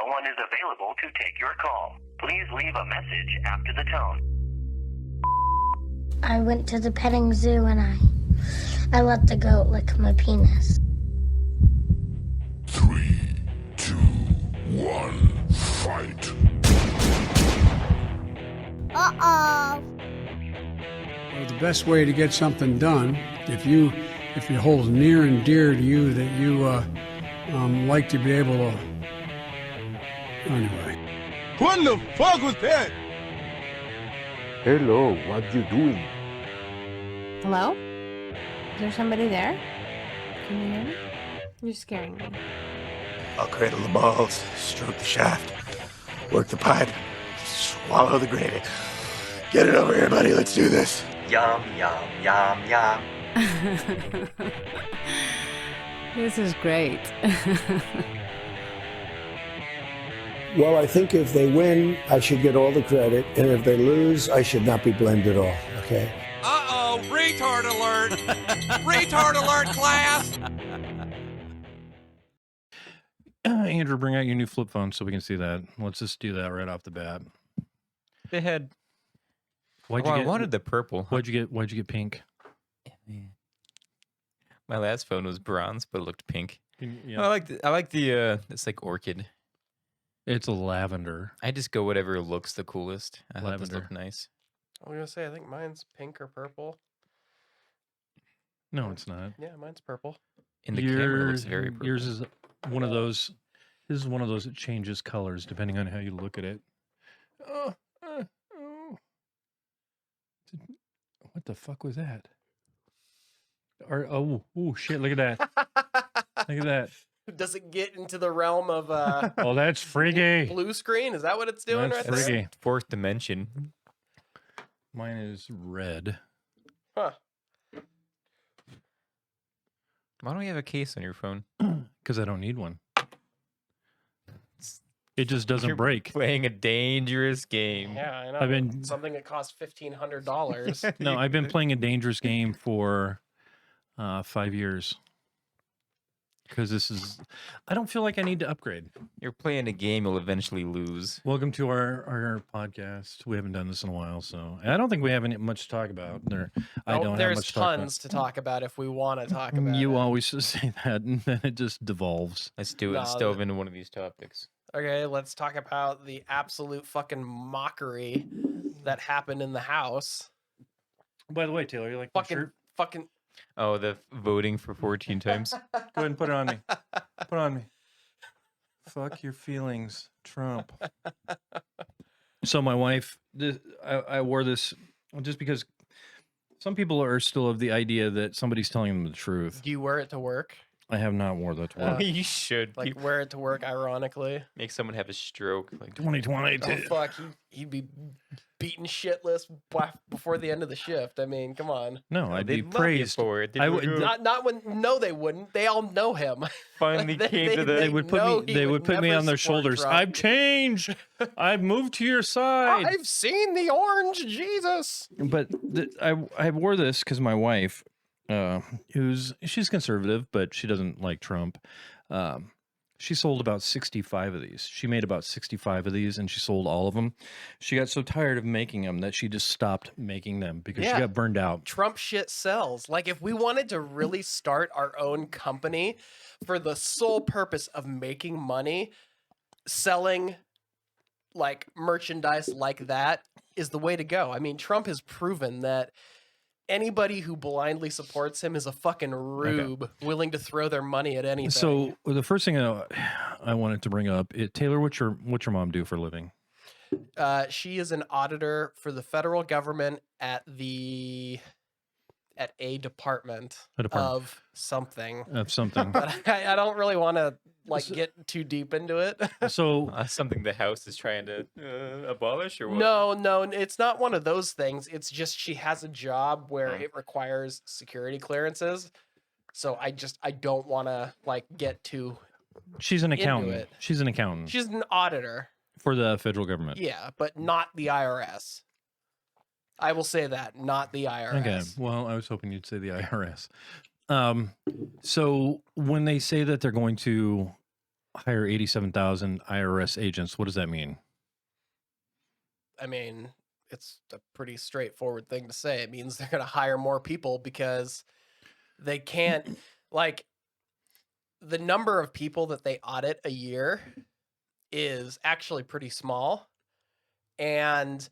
one is available to take your call. Please leave a message after the tone. I went to the petting zoo and I let the goat lick my penis. 3, 2, 1, fight. Uh-oh. Well, the best way to get something done, if you hold near and dear to you that you like to be able to. Anyway. What the fuck was that? Hello, what you doing? Hello? Is there somebody there? Can you hear me? You're scaring me. I'll cradle the balls, stroke the shaft, work the pipe, swallow the gravy. Get it over here, buddy. Let's do this. Yum, yum, yum, yum. This is great. Well, I think if they win, I should get all the credit, and if they lose, I should not be blamed at all, okay? Uh-oh, retard alert! Retard alert, class! Andrew, bring out your new flip phone so we can see that. Let's just do that right off the bat. They had. Why'd you I get, wanted the purple. Why'd you get pink? My last phone was bronze, but it looked pink. Yeah. I like the it's like orchid. It's a lavender. I just go whatever looks the coolest. I thought this Lavender. looked nice. I was gonna say, I think mine's pink or purple. No, it's not. Yeah, mine's purple. In the camera, it looks very purple. Yours is one of those. This is one of those that changes colors depending on how you look at it. Oh. What the fuck was that? Oh, shit! Look at that! Look at that! Does it get into the realm of Oh, that's freaky. blue screen? Is that what it's doing That's right there? freaky. Fourth dimension. Mine is red. Huh. Why don't you have a case on your phone? Because I don't need one. It just doesn't You're break. Playing a dangerous game. Yeah, I know. I've been- Something that costs $1,500. No, I've been playing a dangerous game for 5 years. Because this is, I don't feel like I need to upgrade. You're playing a game you'll eventually lose. Welcome to our podcast. We haven't done this in a while, so and I don't think we have any much to talk about. I don't have There's much to talk about. tons to talk about if we want to talk about You it. always say that, and then it just devolves. Let's do it. No, Let's delve into one of these topics. Okay, let's talk about the absolute fucking mockery that happened in the house. By the way, Taylor, you like my shirt? Fucking. Oh, the voting for 14 times. Go ahead and put it on me. Put it on me. Fuck your feelings, Trump. So my wife, I wore this just because some people are still of the idea that somebody's telling them the truth. Do you wear it to work? I have not wore that to work. You should. Like wear it to work, ironically. Make someone have a stroke. Like 2020. Oh fuck, he'd be beaten shitless before the end of the shift. I mean, come on. No, I'd be they'd love you praised. for it. They'd I be would like, "Oh, Not when. No, they wouldn't. They all know him. finally came to the. They would put know me. he They would would put me never on their support shoulders. Trump. I've changed. I've moved to your side. I've seen the orange Jesus. But I wore this because my wife, she's conservative, but she doesn't like Trump. She sold about 65 of these. She made about 65 of these, and she sold all of them. She got so tired of making them that she just stopped making them because she Yeah. got burned out. Trump shit sells. Like if we wanted to really start our own company for the sole purpose of making money, selling like merchandise like that is the way to go. I mean, Trump has proven that anybody who blindly supports him is a fucking rube willing to throw their money at anything. So the first thing I wanted to bring up, Taylor, what's your mom do for a living? She is an auditor for the federal government at a department, of something. Of something. But I don't really want to get too deep into it. So something the House is trying to abolish, or what? No, it's not one of those things. It's just she has a job where it requires security clearances. So I don't want to get too. She's an into accountant. it. She's an accountant She's an auditor. for the federal government. Yeah, but not the IRS. I will say that, not the IRS. Okay. Well, I was hoping you'd say the IRS. So when they say that they're going to hire 87,000 IRS agents. What does that mean? I mean, it's a pretty straightforward thing to say. It means they're going to hire more people because they can't, like, the number of people that they audit a year is actually pretty small. And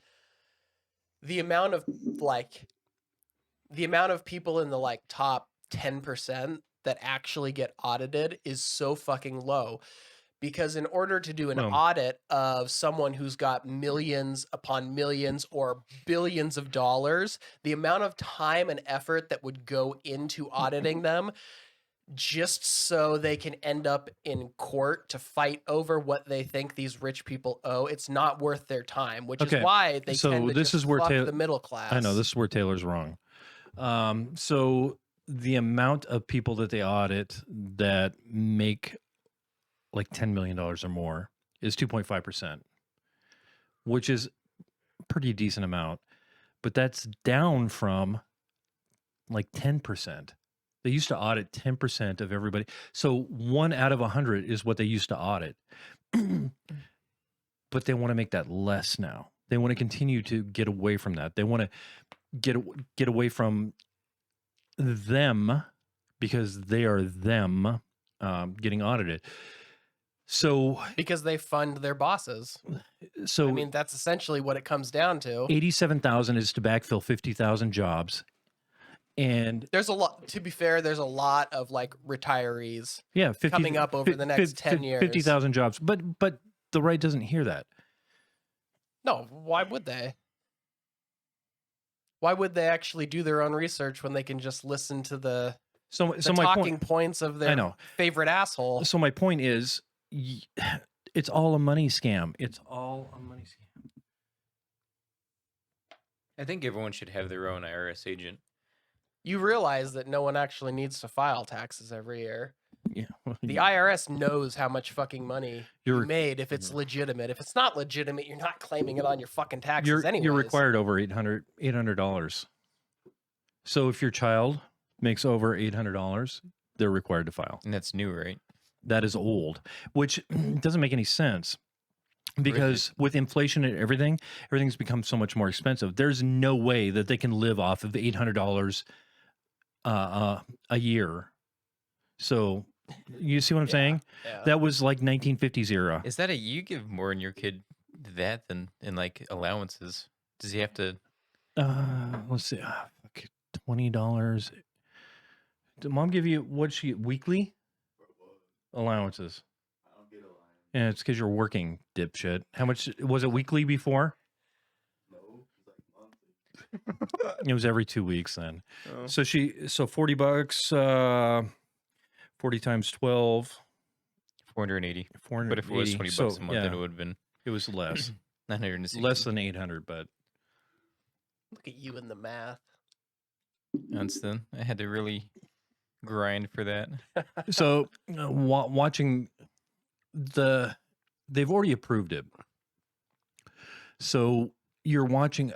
the amount of people in the like top 10% that actually get audited is so fucking low. Because in order to do an audit of someone who's got millions upon millions or billions of dollars, the amount of time and effort that would go into auditing them just so they can end up in court to fight over what they think these rich people owe, it's not worth their time, which is why they tend to this just is where fuck the middle class. I know this is where Taylor's wrong. So the amount of people that they audit that make like $10 million or more is 2.5%, which is a pretty decent amount, but that's down from like 10%. They used to audit 10% of everybody. So 1 out of 100 is what they used to audit. But they want to make that less now. They want to continue to get away from that. They want to get away from them because they are them getting audited. So because they fund their bosses. So I mean, that's essentially what it comes down to. 87,000 is to backfill 50,000 jobs. And there's a lot, to be fair, there's a lot of like retirees 50, coming up over the next 10 years. 50,000 jobs. But the right doesn't hear that. No, why would they? Why would they actually do their own research when they can just listen to the talking points of their favorite asshole? So my point is, it's all a money scam. It's all a money scam. I think everyone should have their own IRS agent. You realize that no one actually needs to file taxes every year. Yeah. The IRS knows how much fucking money you made if it's legitimate. If it's not legitimate, you're not claiming it on your fucking taxes anyways. You're required over $800. So if your child makes over $800, they're required to file. And that's new, right? That is old, which doesn't make any sense. Because with inflation and everything's become so much more expensive. There's no way that they can live off of $800 a year. So you see what I'm saying? Yeah. That was like 1950s era. Is that you give more in your kid that than in like allowances? Does he have to? Let's see, $20. Did mom give you weekly allowances? I don't get allowance. Yeah, it's because you're working, dipshit. How much was it weekly before? No, it was like monthly. It was every 2 weeks then. Oh. So $40, 40 times 12. 480. But if it was $20 a month, then it would have been. It was less. 960. Less than 800, but. Look at you in the math. Dunstan. I had to really grind for that. So watching they've already approved it. So you're watching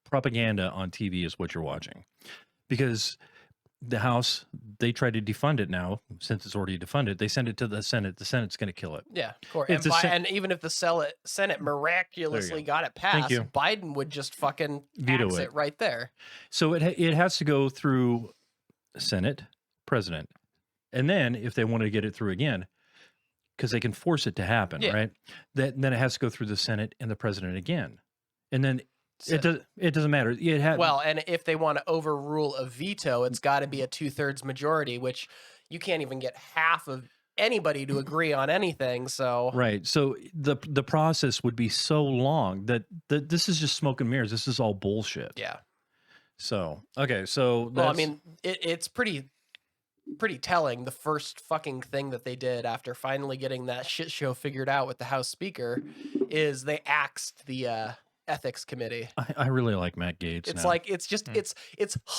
propaganda on TV is what you're watching, because the House, they try to defund it now. Since it's already defunded, they send it to the Senate. The Senate's going to kill it. Yeah, of course. And even if the Senate miraculously got it passed, Biden would just fucking veto it right there. So it has to go through Senate, President, and then if they want to get it through again, because they can force it to happen, right? Then it has to go through the Senate and the President again, and then. It doesn't matter. Well, and if they want to overrule a veto, it's got to be a 2/3 majority, which you can't even get half of anybody to agree on anything. So right. So the process would be so long that this is just smoke and mirrors. This is all bullshit. Yeah. So okay. So well, I mean, it's pretty telling. The first fucking thing that they did after finally getting that shit show figured out with the House Speaker is they axed the ethics committee. I really like Matt Gaetz. It's like it's just it's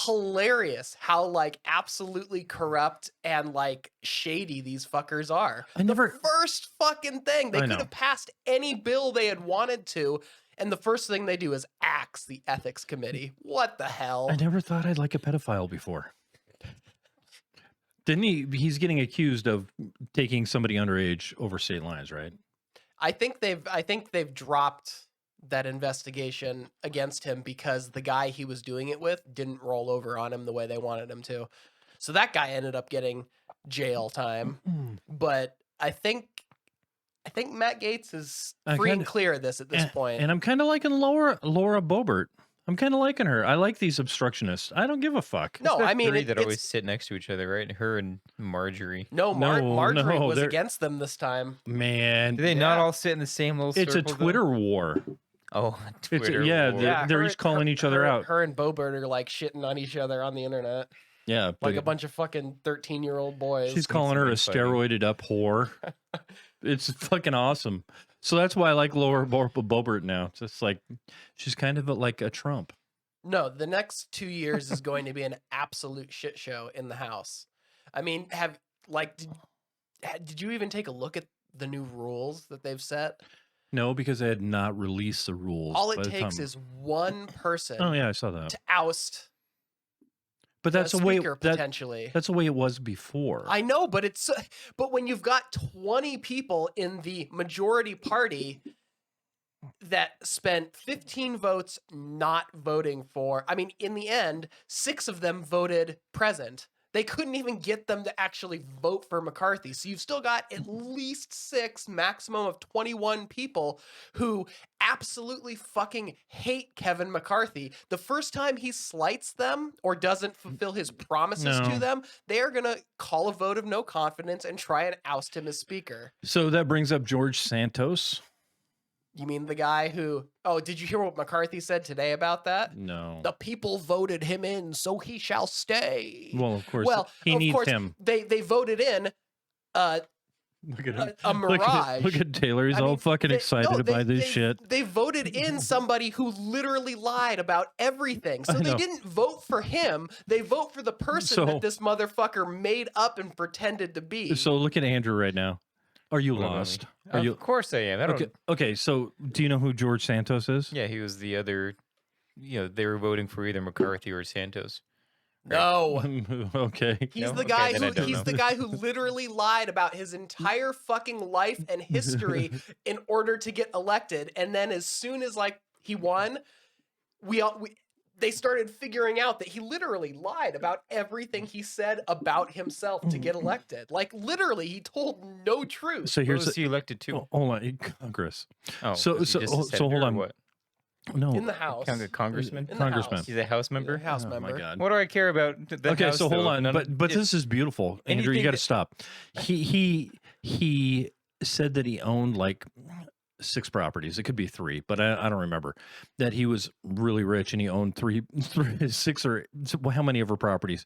hilarious how like absolutely corrupt and like shady these fuckers are. The first fucking thing they could have passed any bill they had wanted to, and the first thing they do is axe the ethics committee. What the hell? I never thought I'd like a pedophile before. Didn't he? He's getting accused of taking somebody underage over state lines, right? I think they've dropped that investigation against him because the guy he was doing it with didn't roll over on him the way they wanted him to. So that guy ended up getting jail time. But I think Matt Gaetz is free and clear of this at this point. And I'm kind of liking Laura Boebert. I'm kind of liking her. I like these obstructionists. I don't give a fuck. No, I mean three that always sit next to each other, right? Her and Marjorie. Marjorie was against them this time. Man, Do they not all sit in the same little it's a circle, Twitter war. Oh, It's Twitter. yeah, they're each calling each other out. Her and Boebert are like shitting on each other on the internet. Yeah, Like but a bunch of fucking 13-year-old boys. she's calling her a steroided up whore. It's fucking awesome. So that's why I like Laura Boebert now. It's just like she's kind of like a Trump. No, the next 2 years is going to be an absolute shit show in the House. I mean, did you even take a look at the new rules that they've set? No, because they had not released the rules. All by it the takes time- is one person Oh yeah, I saw that. to oust But the that's the way speaker potentially. that's the way it was before. I know, but but when you've got 20 people in the majority party that spent 15 votes not voting for, I mean, in the end, 6 of them voted present. They couldn't even get them to actually vote for McCarthy. So you've still got at least 6, maximum of 21 people who absolutely fucking hate Kevin McCarthy. The first time he slights them or doesn't fulfill his promises to No. them, they are going to call a vote of no confidence and try and oust him as speaker. So that brings up George Santos. You mean the guy who... Oh, did you hear what McCarthy said today about that? No. The people voted him in, so he shall stay. Well, of course, Well, he of needs course, him. They voted in Look at him. a mirage. Look at Taylor. He's I all mean, fucking excited by this shit. They voted in somebody who literally lied about everything. So I they know. didn't vote for him. They vote for the person So- that this motherfucker made up and pretended to be. So look at Andrew right now. Are you What about lost? me? Are Of you course I am. I don't. okay? Okay. So do you know who George Santos is? Yeah, he was the other. They were voting for either McCarthy or Santos. no. Okay. He's No? the Okay, guy then I who don't he's know. the guy who literally lied about his entire fucking life and history in order to get elected. And then as soon as like he won, they started figuring out that he literally lied about everything he said about himself to get elected. Like literally, he told no truth. So Where here's was he elected to? oh, hold on, Congress. Oh, so- was he so- just a oh, so senator hold or on. What? No. In the House. Congressman. In the Congressman. House. He's a House member. House Oh member. my God. What do I care about the Okay, House, so hold though? on, None of- but this is beautiful, Andrew. You anything got to that- stop. He said that he owned like 6 properties. It could be 3, but I don't remember. That he was really rich and he owned 6 or how many of her properties?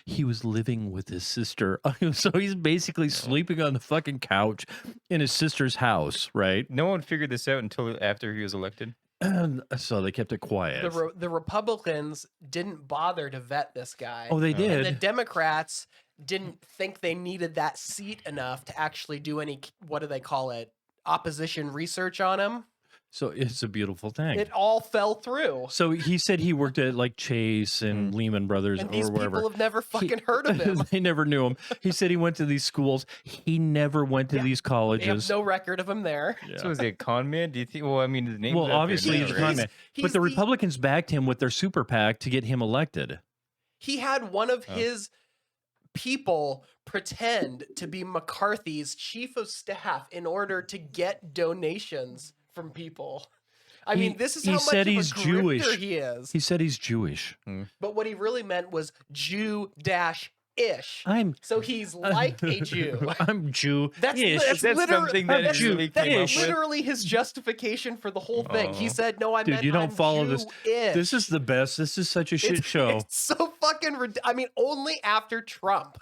He was living with his sister, so he's basically sleeping on the fucking couch in his sister's house, right? No one figured this out until after he was elected. And so they kept it quiet. The Republicans didn't bother to vet this guy. Oh, they And the did. Democrats didn't think they needed that seat enough to actually do any, what do they call it, opposition research on him. So it's a beautiful thing. It all fell through. So he said he worked at like Chase and Lehman Brothers And or these wherever. people have never fucking heard of him. They never knew him. He said he went to these schools. He never went to these They have colleges. no record of him there. So is he a con man? Do you think? Well, I mean, his name. Well, obviously he's a con man. he's But the the- Republicans backed him with their super PAC to get him elected. He had one of his people pretend to be McCarthy's chief of staff in order to get donations from people. I mean, this is how much said of he's a grifter Jewish. he is. He said he's Jewish. But what he really meant was Jew-ish. I'm So he's like a Jew. I'm Jew. That's That's something that that's, really that's came up with? literally his justification for the whole thing. He Oh. said, "No, I Dude, meant you don't I'm follow this. Jew-ish." This is the best. This is such a shit show. It's so fucking. I mean, only after Trump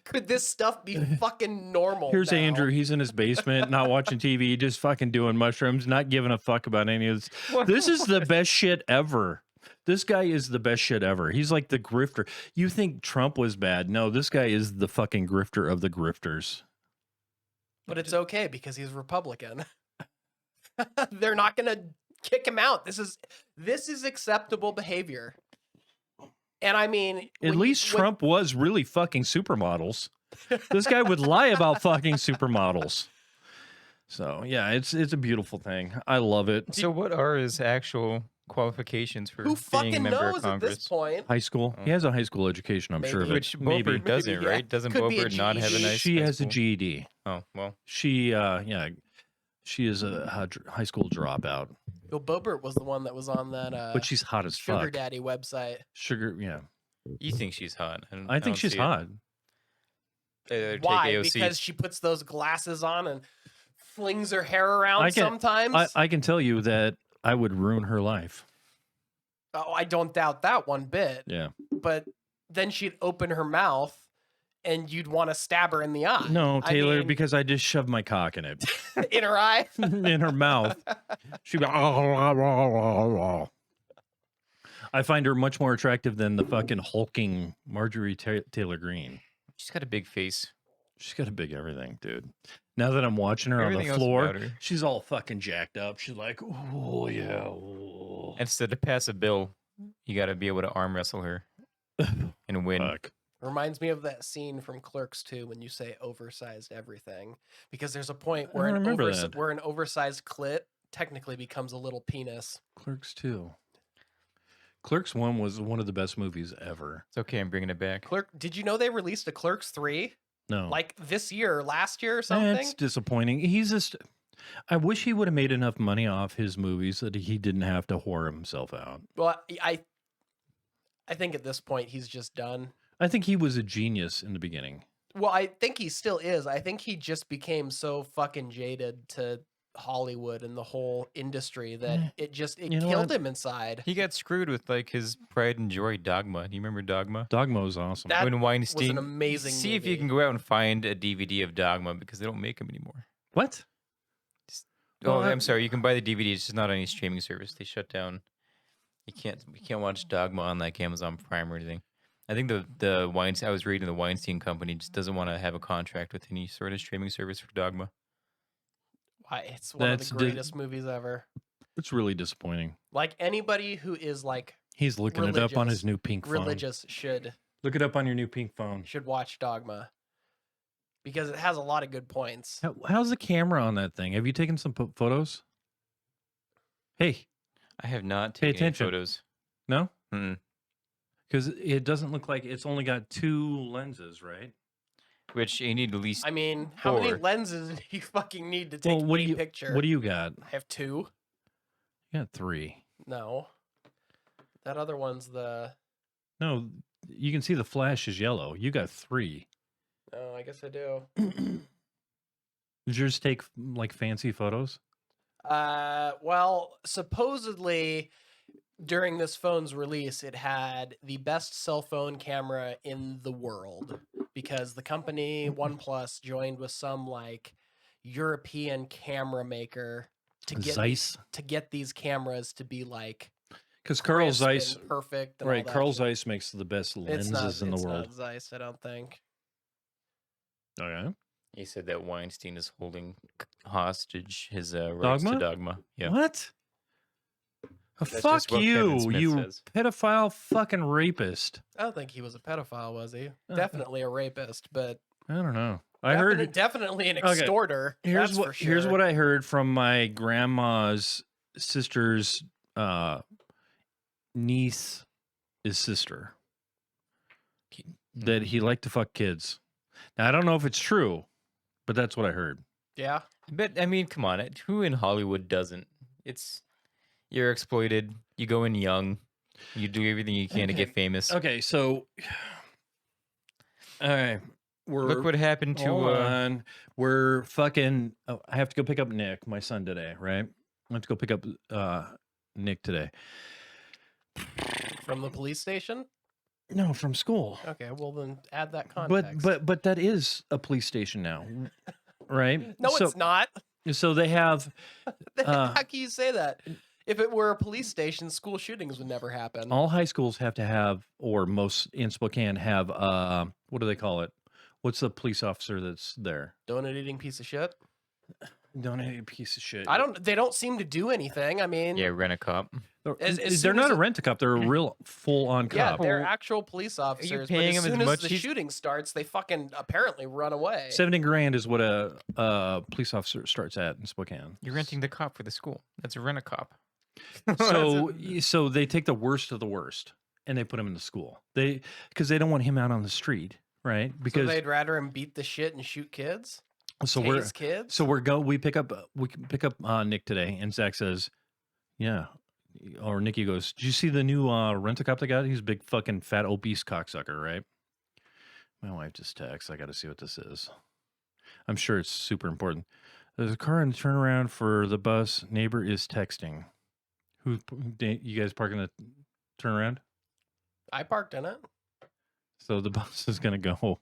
could this stuff be fucking normal. Here's now. Andrew. He's in his basement, not watching TV, just fucking doing mushrooms, not giving a fuck about any of this. This is the best shit ever. This guy is the best shit ever. He's like the grifter. You think Trump was bad? No, this guy is the fucking grifter of the grifters. But it's okay because he's Republican. They're not gonna kick him out. This is acceptable behavior. And I mean, At least Trump was really fucking supermodels. This guy would lie about fucking supermodels. So yeah, it's a beautiful thing. I love it. So what are his actual qualifications for who being a fucking member knows of at Congress? this point? High school. He has a high school education, I'm sure of it. Which Maybe. Boebert doesn't, Maybe, yeah. right? Doesn't Could be a Boebert not have a GED. nice She high has a school? GED. Oh, well. She she is a high school dropout, Bill Boebert was the one that was on that but she's hot as Sugar fuck. Daddy website. Sugar, yeah. You think she's hot? I think she's hot. Why? Because she puts those glasses on and flings her hair around sometimes. I can tell you that I would ruin her life. Oh, I don't doubt that one bit. Yeah. But then she'd open her mouth and you'd want to stab her in the eye. No, I Taylor, mean, because I just shoved my cock in it. in her eye. In her mouth. She'd be I find her much more attractive than the fucking hulking Marjorie Taylor Greene. She's got a big face. She's got a big everything, dude. Now that I'm watching her Everything on the else floor, about her. she's all fucking jacked up. She's like, oh, yeah. ooh." And so to pass a bill, you got to be able to arm wrestle her and win. Fuck. Reminds me of that scene from Clerks 2 when you say oversized everything. Because there's a point I where don't remember that. an oversized clit technically becomes a little penis. Clerks 2. Clerks 1 was one of the best movies ever. It's okay, I'm bringing it back. Did you know they released a Clerks 3? No. Like this year, last year or something? It's disappointing. He's just. I wish he would have made enough money off his movies that he didn't have to whore himself out. Well, I think at this point he's just done. I think he was a genius in the beginning. Well, I think he still is. I think he just became so fucking jaded to Hollywood and the whole industry that it You know killed what? him inside. He got screwed with like his pride and joy Dogma. Do you remember Dogma? Dogma was awesome. That When Weinstein, was an amazing See if you movie. can go out and find a DVD of Dogma because they don't make them anymore. What? Oh, Well, I'm sorry. You can buy the DVD. It's just not on any streaming service. They shut down. You can't watch Dogma on like Amazon Prime or anything. I think the Weinstein. I was reading the Weinstein Company just doesn't want to have a contract with any sort of streaming service for Dogma. Why, it's one of That's the di- greatest movies ever. It's really disappointing. Like anybody who is like He's looking it up on his new pink phone. religious should Look it up on your new pink phone. watch Dogma because it has a lot of good points. How's the camera on that thing? Have you taken some photos? Hey, I have not Pay taken any attention. photos. no? Mm-mm. Because it doesn't look like it's only got 2 lenses, right? Which you need at least. I mean, how many Four. lenses do you fucking need to take what do a you picture? What do you got? I have 2. You got 3. No. That other one's the. No, you can see the flash is yellow. You got 3. Oh, I guess I do. Did yours take like fancy photos? Well, supposedly during this phone's release, it had the best cell phone camera in the world because the company OnePlus joined with some like European camera maker to get Zeiss? to get these cameras to be like Because Carl crisp and Zeiss, perfect. And all right? that Carl shit. Zeiss makes the best It's lenses in the it's world. Not Zeiss, I don't think. Okay. He said that Weinstein is holding hostage his rights Dogma? to Dogma. Yeah. What? That's Fuck just what Kevin you, Smith you says. pedophile fucking rapist. I don't think he was a pedophile, was he? Definitely a rapist, but I don't know. I heard definitely an Okay, extorter. Here's that's what for sure. here's what I heard from my grandma's sister's niece, his sister, that he liked to fuck kids. Now I don't know if it's true, but that's what I heard. Yeah. But I mean, come on, who in Hollywood doesn't? You're exploited. You go in young. You do everything you can to get famous. Okay, so all right, Look what happened to. hold on. We're fucking. Oh, I have to go pick up Nick, my son, today. Right, I have to go pick up Nick today. From the police station? No, from school. Okay, well then add that context. But that is a police station now, right? no, so, it's not. So they have. How can you say that? If it were a police station, school shootings would never happen. All high schools have to have, or most in Spokane have. What do they call it? What's the police officer that's there? Donut eating piece of shit. Donate a piece of shit. They don't seem to do anything. I mean, Yeah, rent a cop. as They're soon not as a rent-a-cop. They're a real full-on yeah, cop. they're actual police officers. But paying as them as soon as much the he's- shooting starts, they fucking apparently run away. 70 grand is what a police officer starts at in Spokane. You're renting the cop for the school. That's a rent a cop. So they take the worst of the worst and they put him in the school. Because they don't want him out on the street, right? So Because they'd rather him beat the shit and shoot kids. so Tase kids. So we pick up Nick today, and Zach says, "Yeah," or Nikki goes, "Did you see the new rent-a-cop they got? He's a big fucking fat obese cocksucker, right?" My wife just texts. I got to see what this is. I'm sure it's super important. There's a car in the turnaround for the bus. Neighbor is texting. You guys parking the turnaround? I parked in it. So the bus is gonna go.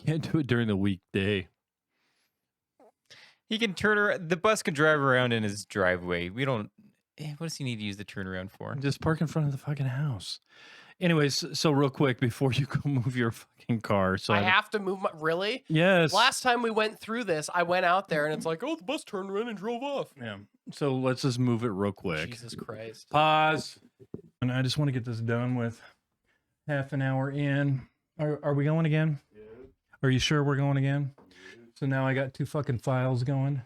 Can't do it during the weekday. He can turn around. The bus can drive around in his driveway. We don't. What does he need to use the turnaround for? Just park in front of the fucking house. Anyways, so real quick before you go move your fucking car, so I have to move my. Really? Yes. Last time we went through this, I went out there and it's like, oh, the bus turned around and drove off. Yeah. So let's just move it real quick. Jesus Christ. Pause. And I just want to get this done with half an hour in. Are we going again? Yeah. Are you sure we're going again? So now I got 2 fucking files going.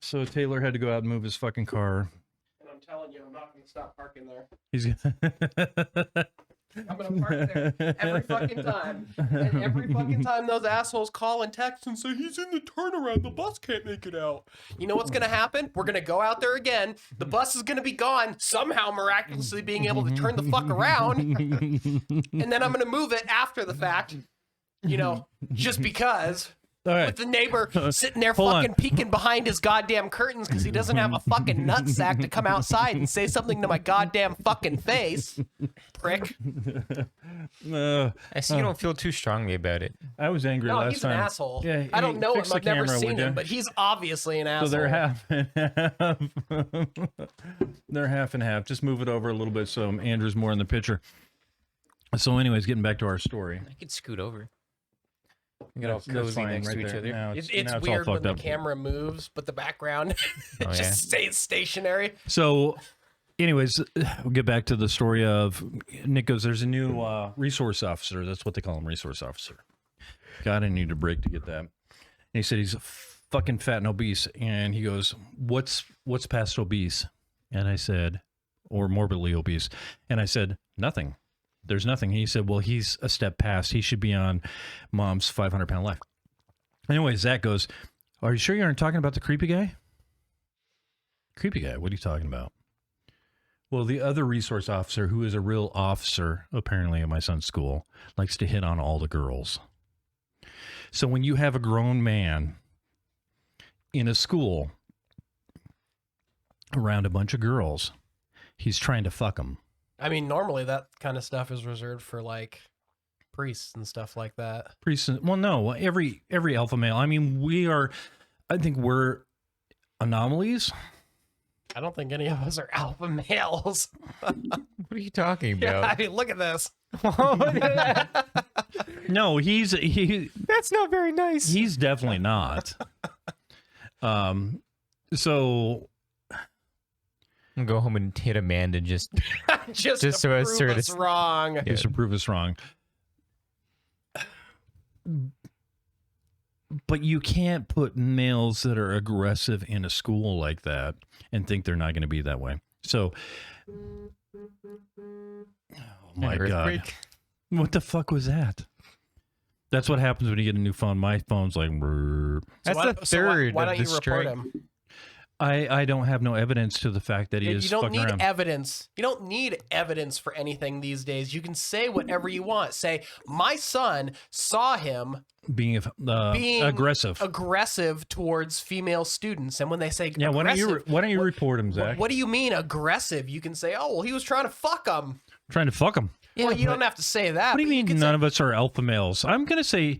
So Taylor had to go out and move his fucking car. And I'm telling you, I'm not going to stop parking there. He's I'm going to park there every fucking time. And every fucking time those assholes call and text and say, he's in the turnaround, the bus can't make it out. You know what's going to happen? We're going to go out there again. The bus is going to be gone, somehow miraculously being able to turn the fuck around. And then I'm going to move it after the fact, just because. All right. With the neighbor sitting there Hold fucking on. peeking behind his goddamn curtains because he doesn't have a fucking nutsack to come outside and say something to my goddamn fucking face. Prick. I see you don't feel too strongly about it. I was angry No, last he's time. an asshole. Yeah, I don't hey, know him. fix the I've never camera, seen would ya? him, but he's obviously an asshole. So they're half and half. They're half and half. Just move it over a little bit so Andrew's more in the picture. So anyways, getting back to our story. I could scoot over. We got all That's cozy fine next right to each there. other. Now It's now all weird when fucked the up. camera moves, but the background Oh, just yeah. stays stationary. So, anyways, we'll get back to the story of Nick goes, there's a new resource officer. That's what they call him, resource officer. God, I need a break to get that. And he said he's fucking fat and obese. And he goes, what's past obese? And I said, or morbidly obese. And I said, nothing. There's nothing. He said, well, he's a step past. He should be on mom's 500-pound life. Anyway, Zach goes, are you sure you aren't talking about the creepy guy? Creepy guy? What are you talking about? Well, the other resource officer, who is a real officer, apparently at my son's school, likes to hit on all the girls. So when you have a grown man in a school around a bunch of girls, he's trying to fuck them. I mean, normally that kind of stuff is reserved for like priests and stuff like that. Priests, well, no, every alpha male. I mean, I think we're anomalies. I don't think any of us are alpha males. What are you talking Yeah, about? I mean, look at this. No, he. That's not very nice. He's definitely not. So Go home and hit Amanda just just Just to to prove assert us it's- wrong. just to prove us wrong. But you can't put males that are aggressive in a school like that and think they're not going to be that way. So, oh my God. Earthquake. What the fuck was that? That's what happens when you get a new phone. My phone's like, brrr. That's why- the third why of don't the you report strike. him? I don't have no evidence to the fact that he is You don't fucking need around. evidence. You don't need evidence for anything these days. You can say whatever you want. Say, my son saw him being aggressive. aggressive towards female students. And when they say Yeah, why don't you aggressive, report him, Zach? what do you mean aggressive? You can say, oh, well, he was trying to fuck him. Trying to fuck him. Well, you don't have to say that. What do you but mean can none say, of us are alpha males? I'm going to say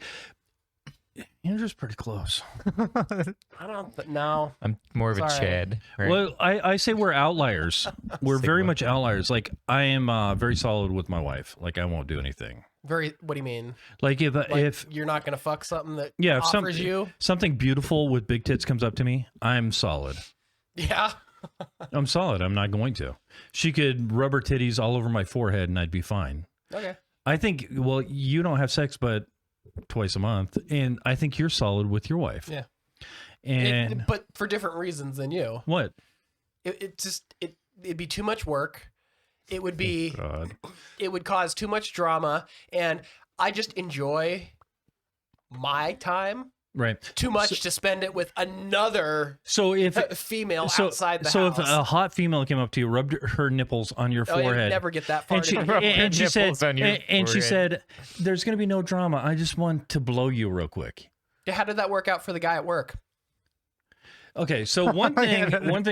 Andrew's pretty close. I don't no. I'm more of a Sorry. Chad. Right? Well, I say we're outliers. We're very much outliers. Like, I am very solid with my wife. Like, I won't do anything. Very. What do you mean? Like Like if you're not gonna fuck something that yeah, if offers you. something beautiful with big tits comes up to me, I'm solid. Yeah. I'm solid. I'm not going to. She could rub her titties all over my forehead and I'd be fine. Okay. I think, well, you don't have sex but twice a month, and I think you're solid with your wife. Yeah. And but for different reasons than you. what? It'd be too much work. It would be. God. It would cause too much drama, and I just enjoy my time Right. too much to spend it with another So if female so, outside the so house. if a hot female came up to you, rubbed her nipples on your Oh, you'd forehead, never get that far. and she, to me. and she said, nipples on your and she forehead. said, "There's going to be no drama. I just want to blow you real quick." How did that work out for the guy at work? Okay, so one thing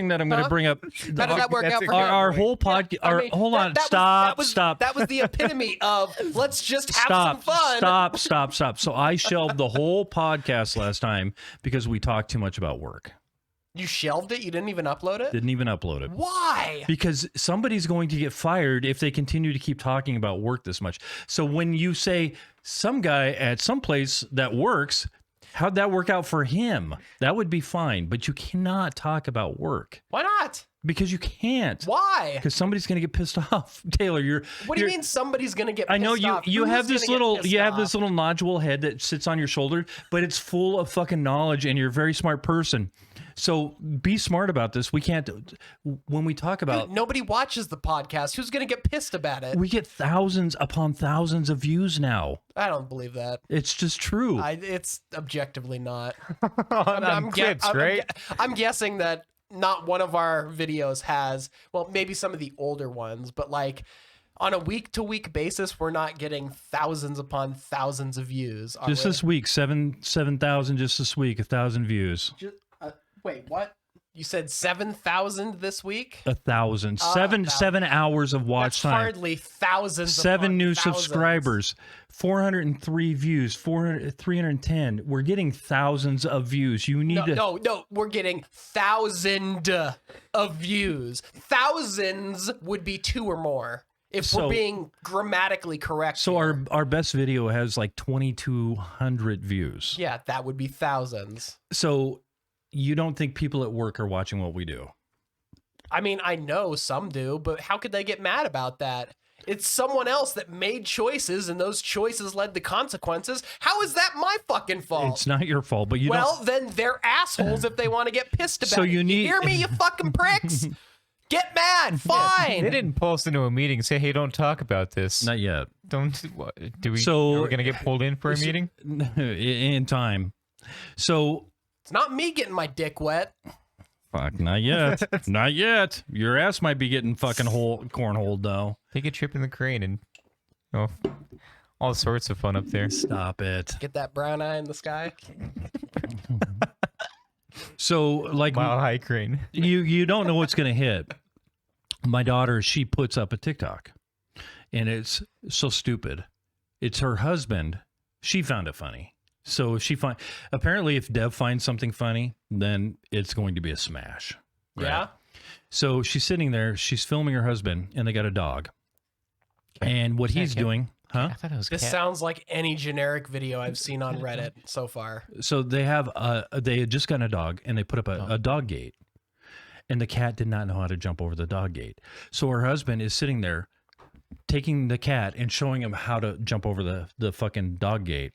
that I'm going to bring up. How did that work out for our him? whole podcast? I mean, Hold on, that was- stop. That was the epitome of let's just have some fun. Stop. So I shelved the whole podcast last time because we talked too much about work. You shelved it? You didn't even upload it? Didn't even upload it. Why? Because somebody's going to get fired if they continue to keep talking about work this much. So when you say some guy at some place that works, how'd that work out for him? That would be fine, but you cannot talk about work. Why not? Because you can't. Why? Because somebody's going to get pissed off. Taylor, What do you mean somebody's going to get pissed I know off? you Who's have this gonna get little pissed off? this little nodule head that sits on your shoulder, but it's full of fucking knowledge and you're a very smart person. So be smart about this. We can't when we talk about Dude, nobody watches the podcast. Who's going to get pissed about it? we get thousands upon thousands of views now. I don't believe that. It's just true. It's objectively not. on clips, right? I'm guessing that not one of our videos has, well, maybe some of the older ones, but like on a week-to-week basis, we're not getting thousands upon thousands of views. are Just we? this week, 7,000 just this week, 1,000 views. Wait, what? You said 7,000 this week? 1,000. Oh, 7 hours of watch That's time. hardly thousands. 7 upon new thousands. subscribers, 403 views, 310. We're getting thousands of views. You need to. No, we're getting 1,000 of views. Thousands would be 2 or more if So- we're being grammatically correct. So here. our best video has like 2,200 views. Yeah, that would be thousands. So you don't think people at work are watching what we do? I mean, I know some do, but how could they get mad about that? It's someone else that made choices, and those choices led to consequences. How is that my fucking fault? It's not your fault, but you well, don't. then they're assholes if they want to get pissed about So it. you need- hear me, you fucking pricks? Get mad, fine. They didn't pull us into a meeting and say, "Hey, don't talk about this." Not yet. Don't. What, do we? So- are we gonna get pulled in for a meeting? In time. So It's not me getting my dick wet. fuck, not yet. Not yet. Your ass might be getting fucking cornholed though. Take a trip in the crane and, all sorts of fun up there. Stop it. Get that brown eye in the sky. So like Mile high crane. you don't know what's gonna hit. My daughter, she puts up a TikTok, and it's so stupid. It's her husband. She found it funny. So if she apparently if Dev finds something funny, then it's going to be a smash. Right? Yeah. So she's sitting there. She's filming her husband, and they got a dog. And what he's cat. doing, huh? I thought it was This cat. sounds like any generic video I've seen on Reddit so far. So they had just gotten a dog, and they put up a dog gate, and the cat did not know how to jump over the dog gate. So her husband is sitting there taking the cat and showing him how to jump over the fucking dog gate.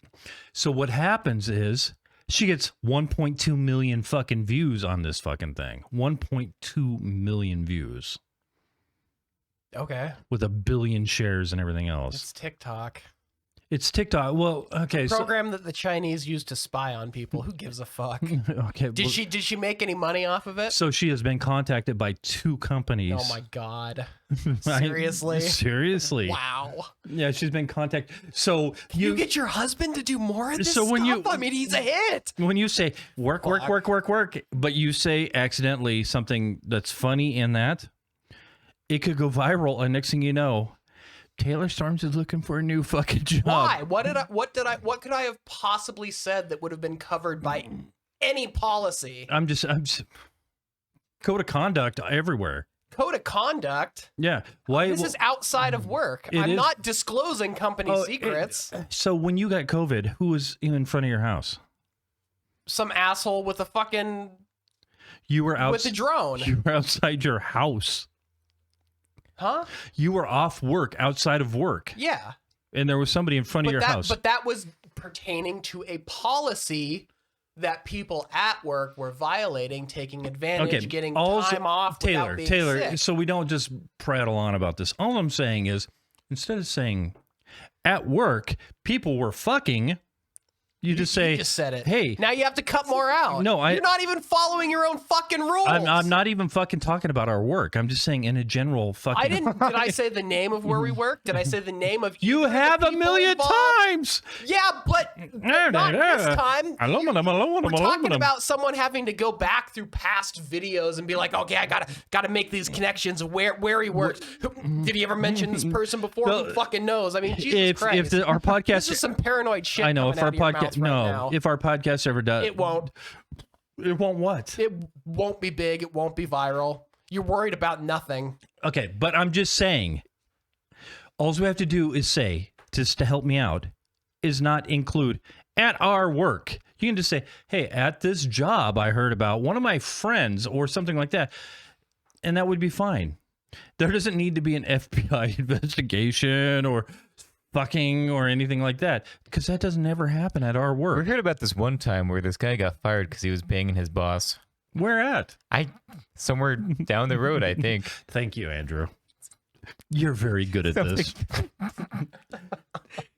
So what happens is she gets 1.2 million fucking views on this fucking thing. 1.2 million views Okay. with 1 billion shares and everything else. It's TikTok. It's TikTok. Well, okay. Program that the Chinese use to spy on people. Who gives a fuck? Okay. Did she make any money off of it? So she has been contacted by 2 companies. Oh my god. Seriously? Seriously. Wow. Yeah, she's been contacted. So You get your husband to do more of this So when stuff? you- I mean, he's a hit. when you say work, but you say accidentally something that's funny in that, it could go viral, and next thing you know, Taylor Storms is looking for a new fucking job. Why? What could I have possibly said that would have been covered by any policy? I'm just code of conduct everywhere. code of conduct. Yeah. Why? This is outside of work. It I'm is- not disclosing company Oh, secrets. So when you got COVID, who was in front of your house? Some asshole with a fucking You were with a drone. You were outside your house. Huh? You were off work, outside of work, Yeah. and there was somebody in front of your house. But that was pertaining to a policy that people at work were violating, taking advantage, getting time off Taylor, without being Taylor. sick. So we don't just prattle on about this. All I'm saying is, instead of saying at work people were fucking, you just say, You just said it. Hey, now you have to cut more out. No, you're not even following your own fucking rules. I'm not even fucking talking about our work. I'm just saying in a general fucking. I didn't. Did I say the name of where we work? Did I say the name of You either of the have a people million involved? times. Yeah, but not this time. We're talking about someone having to go back through past videos and be like, okay, I gotta make these connections of where he works. Did he ever mention this person before? Who fucking knows? I mean, Jesus Christ. If our podcast, this is some paranoid shit. I know if coming our out of your podcast, mouth right no, now. if our podcast ever does, It won't. It won't what? It won't be big. It won't be viral. You're worried about nothing. Okay, but I'm just saying, all we have to do is say, just to help me out, is not include at our work. You can just say, hey, at this job I heard about one of my friends or something like that. And that would be fine. There doesn't need to be an FBI investigation or fucking or anything like that, because that doesn't ever happen at our work. We heard about this one time where this guy got fired because he was banging his boss. Where at? Somewhere down the road, I think. Thank you, Andrew. You're very good at this.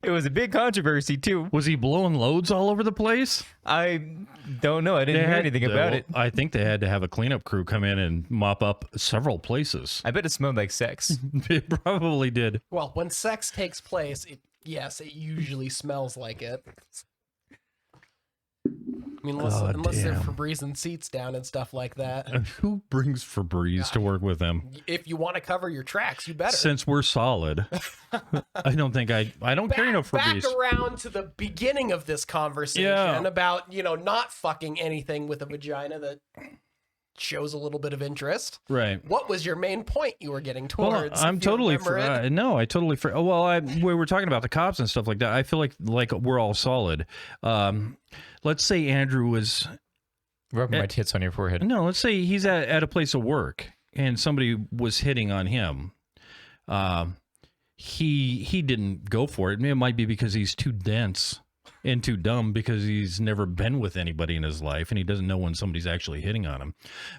It was a big controversy too. Was he blowing loads all over the place? I don't know. I didn't hear anything about it. I think they had to have a cleanup crew come in and mop up several places. I bet it smelled like sex. It probably did. Well, when sex takes place, it usually smells like it. I mean, unless they're Febreze seats down and stuff like that. Who brings Febreze to work with them? If you want to cover your tracks, you better. Since we're solid, I don't think I don't carry no Febreze. Back around to the beginning of this conversation about, not fucking anything with a vagina that shows a little bit of interest. Right. What was your main point you were getting Well, towards? I'm if you totally remember it? no, I totally well, we were talking about the cops and stuff like that. I feel like we're all solid. Let's say Andrew was rubbing my tits on your forehead. No, let's say he's at a place of work and somebody was hitting on him. He didn't go for it. It might be because he's too dense and too dumb, because he's never been with anybody in his life and he doesn't know when somebody's actually hitting on him.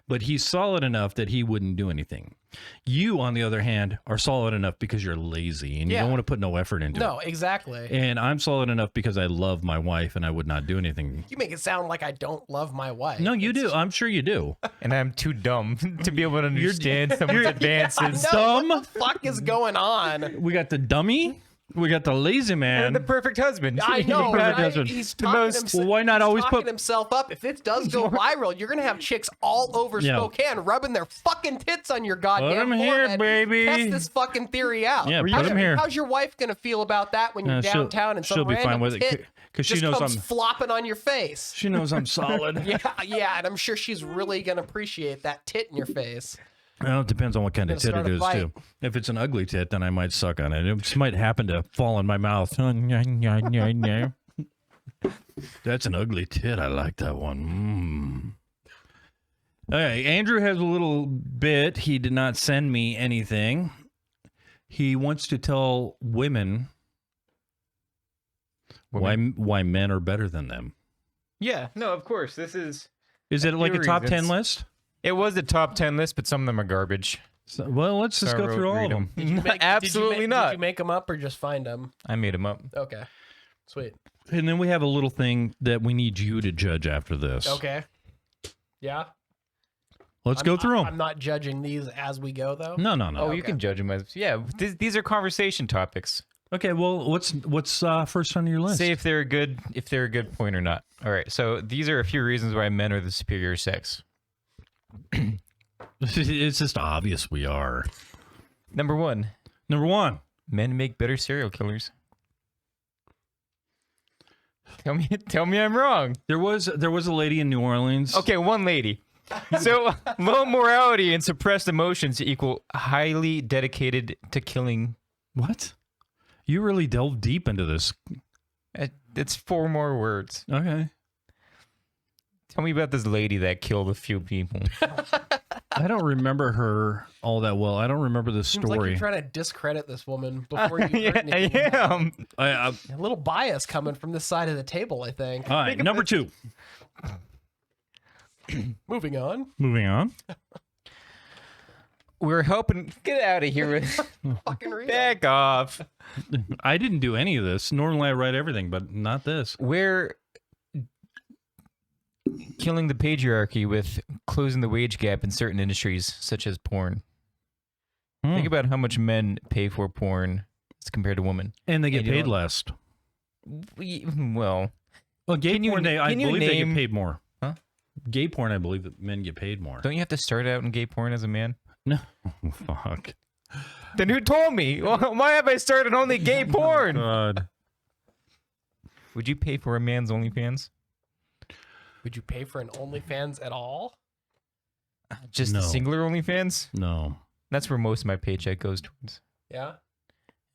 But he's solid enough that he wouldn't do anything. You, on the other hand, are solid enough because you're lazy and you don't want to put no effort into it. No, exactly. And I'm solid enough because I love my wife and I would not do anything. You make it sound like I don't love my wife. No, you do. I'm sure you do. And I'm too dumb to be able to understand someone's advances. Dumb. What the fuck is going on? We got the dummy. We got the lazy man. And the perfect husband. I know, The perfect right? husband. He's The talking most- himself, Well, why not he's always talking put- himself up? If it does go viral, you're gonna have chicks all over Yeah. Spokane rubbing their fucking tits on your goddamn Put 'em here, forehead. baby. Test this fucking theory out. Yeah, put how's 'em here. How's your wife gonna feel about that when you're she'll- downtown and some she'll be random fine with it, tit 'cause she just knows comes I'm- flopping on your face? She knows I'm solid. Yeah, and I'm sure she's really gonna appreciate that tit in your face. Well, it depends on what kind of tit Gonna it start is, a too. If it's an ugly tit, then I might suck on it. It just might happen to fall in my mouth. That's an ugly tit. I like that one. Okay, Andrew has a little bit. He did not send me anything. He wants to tell women why men are better than them. Yeah, no, of course. This is... Is it like a few top 10 reasons. list? It was a top 10 list, but some of them are garbage. So, well, let's just go through all of them. Absolutely not. Did you make them up or just find them? I made them up. Okay, sweet. And then we have a little thing that we need you to judge after this. Okay. Yeah. Let's go through them. I'm not judging these as we go, though. No. Oh, you can judge them as... Yeah, these are conversation topics. Okay, well, what's first on your list? Say if they're a good point or not. All right, so these are a few reasons why men are the superior sex. It's just obvious we are. Number one, men make better serial killers. Tell me I'm wrong. There was a lady in New Orleans. Okay, one lady. So low morality and suppressed emotions equal highly dedicated to killing. What? You really delved deep into this. It's 4 more words. Okay. Tell me about this lady that killed a few people. I don't remember her all that well. I don't remember the Seems like story. you're trying to discredit this woman before you. Yeah, I am. A little bias coming from this side of the table, I think. All right, number 2. Moving on. Moving on. We're helping. Get out of here. Fucking read Back off. I didn't do any of this. Normally I write everything, but not this. We're killing the patriarchy with closing the wage gap in certain industries, such as porn. Think about how much men pay for porn as compared to women. And they get you paid don't- less. Well, gay Can you porn, na- I can you believe they get name- paid more. Huh? Gay porn, I believe that men get paid more. don't you have to start out in gay porn as a man? No. Fuck. Then who told me? Why have I started only gay porn? God. Would you pay for a man's OnlyFans? Would you pay for an OnlyFans at all? Just No. a singular OnlyFans? No. That's where most of my paycheck goes towards. Yeah.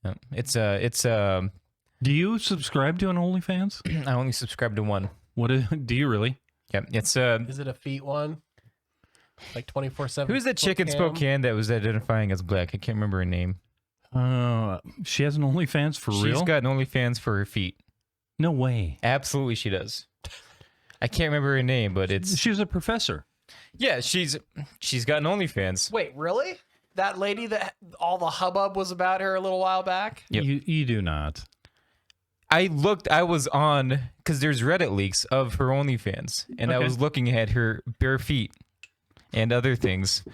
Yeah. It's Do you subscribe to an OnlyFans? I only subscribe to one. Do you really? Yep. It's Is it a feet one? Like 24/7. who's the chick in Spokane that was identifying as black? I can't remember her name. She has an OnlyFans for real? She's got an OnlyFans for her feet. No way. Absolutely, she does. I can't remember her name, but it's She's a professor. yeah. She's got an OnlyFans. Wait, really? That lady that all the hubbub was about her a little while back? Yep. You do not. I looked. I was on because there's Reddit leaks of her OnlyFans, and I Okay. was looking at her bare feet and other things.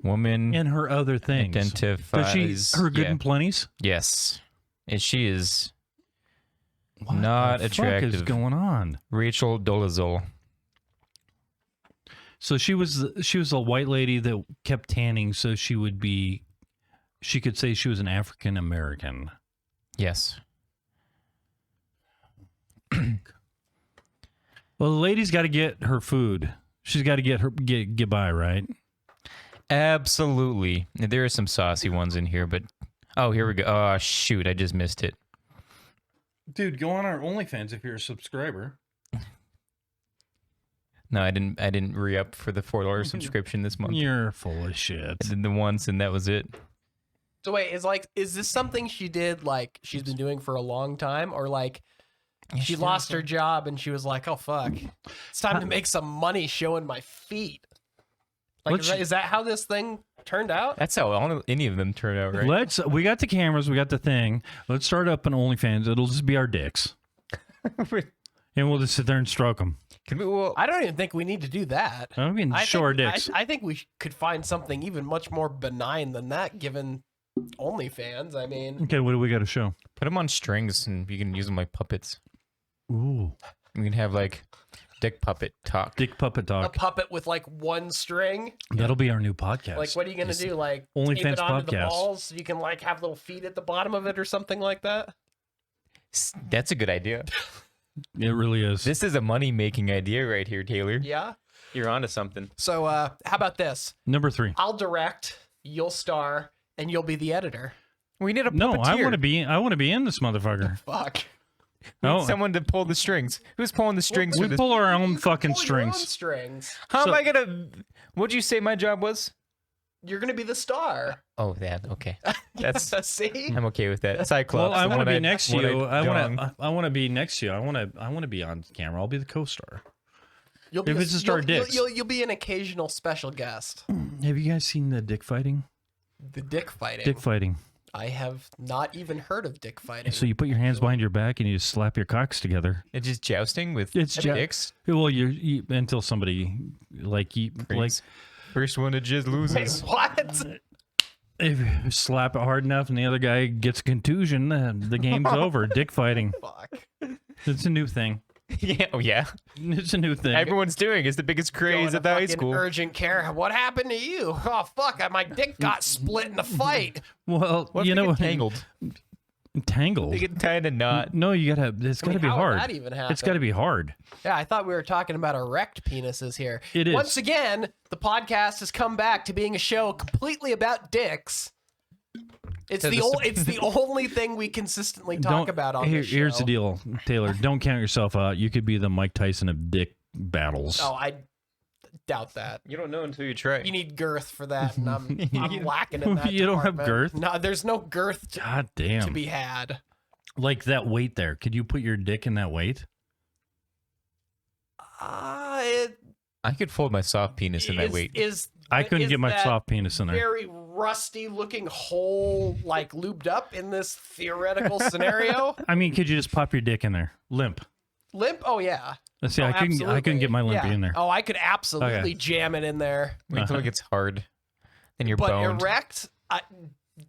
Woman And her other things. identifies. Does she her good yeah. and plenties? Yes, and she is What not the attractive. fuck is going on? Rachel Dolezal. So she was a white lady that kept tanning, so she could say she was an African American. Yes. Well, the lady's got to get her food. She's got to get by, right? Absolutely. There are some saucy ones in here, but oh, here we go. Oh shoot, I just missed it. Dude, go on our OnlyFans if you're a subscriber. No, I didn't re-up for the $4 subscription this month. You're full of shit. I did the once and that was it. So wait, is this something she did like she's been doing for a long time, or like she lost her job and she was like, oh fuck, it's time to make some money showing my feet? Like, is that how this thing turned out? That's how any of them turn out, right? We got the cameras, we got the thing. Let's start up an OnlyFans. It'll just be our dicks. And we'll just sit there and stroke them. Can we, well, I don't even think we need to do that. I mean, show our dicks. I think we could find something even much more benign than that, given OnlyFans. I mean, Okay, what do we got to show? put them on strings and you can use them like puppets. Ooh. You can have like dick puppet talk. Dick puppet a talk. puppet with like one string. That'll be our new podcast. Like, what are you gonna do? Like, OnlyFans tape it onto the podcast. balls so you can like have little feet at the bottom of it or something like that. That's a good idea. It really is. This is a money-making idea right here, Taylor. Yeah. You're onto something. So, how about this? Number 3. I'll direct, you'll star, and you'll be the editor. We need a puppeteer. No, I want to be in this motherfucker. Fuck. We need No, someone to pull the strings. Who's pulling the strings we for this? pull our own You can fucking pull your own strings. strings. How So- am I gonna? What'd you say my job was? You're gonna be the star. Oh, that okay. That's See? I'm okay with that. Cyclops. Well, I the want to one be next to one you. I I want to be next to you. I want to be on camera. I'll be the co-star. You'll be If it's a star dicks. You'll be an occasional special guest. Have you guys seen the dick fighting? The dick fighting. Dick fighting. I have not even heard of dick fighting. So you put your hands behind your back and you just slap your cocks together. It's just jousting with It's dicks. Well, you until somebody like First one to jizz loses. Wait, what? if you slap it hard enough and the other guy gets a contusion, the game's over. Dick fighting. Fuck. It's a new thing. Yeah. Oh yeah. It's a new thing. Everyone's doing. It's the biggest Going craze to at the high fucking school. Urgent care. What happened to you? Oh fuck! My dick got split in a fight. Well, What if you they know, get tangled. Tangled. They get tied in a knot. No, you gotta. It's I mean, gotta be how would hard. that even happen? It's gotta be hard. Yeah, I thought we were talking about erect penises here. It is. Once again, the podcast has come back to being a show completely about dicks. It's the only thing we consistently talk about on this show. Here's the deal, Taylor. Don't count yourself out. You could be the Mike Tyson of dick battles. Oh, I doubt that. You don't know until you try. You need girth for that, and I'm lacking in that. You don't have department. girth? No, there's no girth God damn. to be had. Like that weight there. Could you put your dick in that weight? I could fold my soft penis in that weight. I couldn't get my that soft penis in there. Very rusty looking hole, like lubed up in this theoretical scenario. I mean, could you just pop your dick in there? Limp. Limp? Oh yeah. Let's see. I couldn't get my limpy in there. Oh, I could absolutely Okay. jam it in there. Wait until it gets hard. Then you're But boned. erect,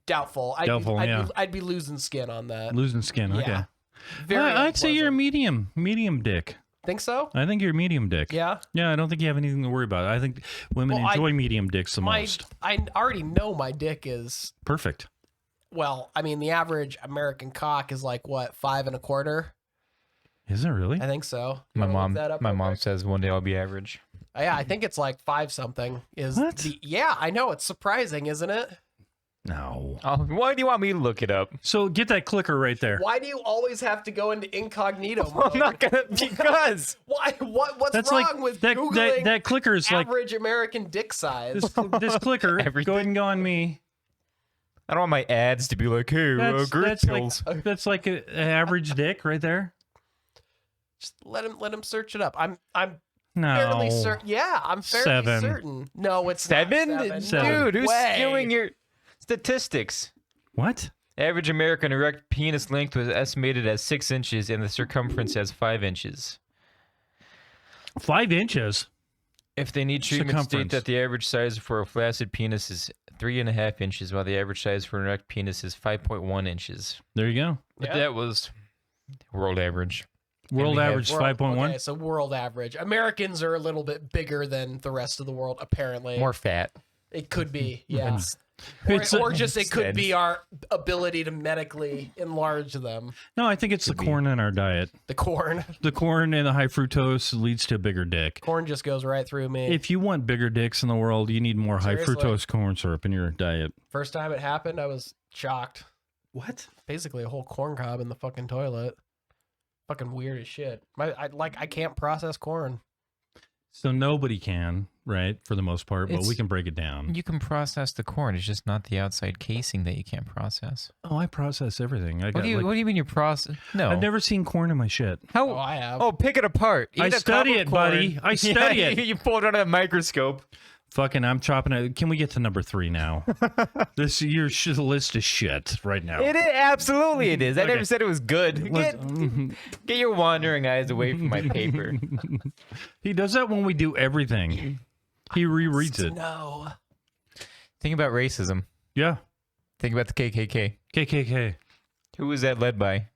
doubtful. Doubtful, yeah. I'd be losing skin on that. Losing skin. Okay. Yeah. Very I'd say you're a unpleasant. medium dick. Think so? I think you're a medium dick. Yeah. Yeah, I don't think you have anything to worry about. I think women Well, enjoy medium dicks the most. I already know my dick is, Perfect. well, I mean, the average American cock is like, what, 5 1/4? Is it really? I think so. You My wanna look mom. that up My real mom quick? says one day I'll be average. Yeah, I think it's like 5 something. Is What? Yeah, I know. It's surprising, isn't it? No. Oh, why do you want me to look it up? So get that clicker right there. Why do you always have to go into incognito I'm mode? not gonna because Why? What's That's wrong like with that, Googling that clicker is like average American dick size? this clicker. Everything. Go ahead and go on me. I don't want my ads to be like, hey, girth pills. That's like an average dick right there. Just let him search it up. I'm No. fairly certain. Yeah, I'm fairly 7. certain. No, it's Seven? not 7. No Dude, who's way. skewing your statistics? What? Average American erect penis length was estimated as 6 inches and the circumference as 5 inches. 5 inches. If they need treatment, state Circumference. that the average size for a flaccid penis is 3.5 inches, while the average size for an erect penis is 5.1 inches. There you go. But Yeah. that was world average. World we have average World- 5.1. Okay, so world average. Americans are a little bit bigger than the rest of the world, apparently. More fat. It could be, yeah. It's Or just it could Instead. be our ability to medically enlarge them. No, I think it's the corn in our diet. The corn. The corn and the high fructose leads to a bigger dick. Corn just goes right through me. If you want bigger dicks in the world, you need more high Seriously. fructose corn syrup in your diet. First time it happened, I was shocked. What? Basically a whole corn cob in the fucking toilet. Fucking weird as shit. I can't process corn. So nobody can, right? For the most part, but It's- we can break it down. You can process the corn. It's just not the outside casing that you can't process. Oh, I process everything. I What got, do you like- What do you mean you process? No, I've never seen corn in my shit. How? Oh, I have. Oh, pick it apart. I Eat a study cup of it, buddy. corn. I study Yeah, it. You pull it under the microscope. Fucking, I'm chopping it. Can we get to number 3 now? Your list is shit right now. It is absolutely it is. I Okay. never said it was good. Let's- Get your wandering eyes away from my paper. He does that when we do everything. He rereads it. No. Think about racism. Yeah. Think about the KKK. KKK. Who was that led by?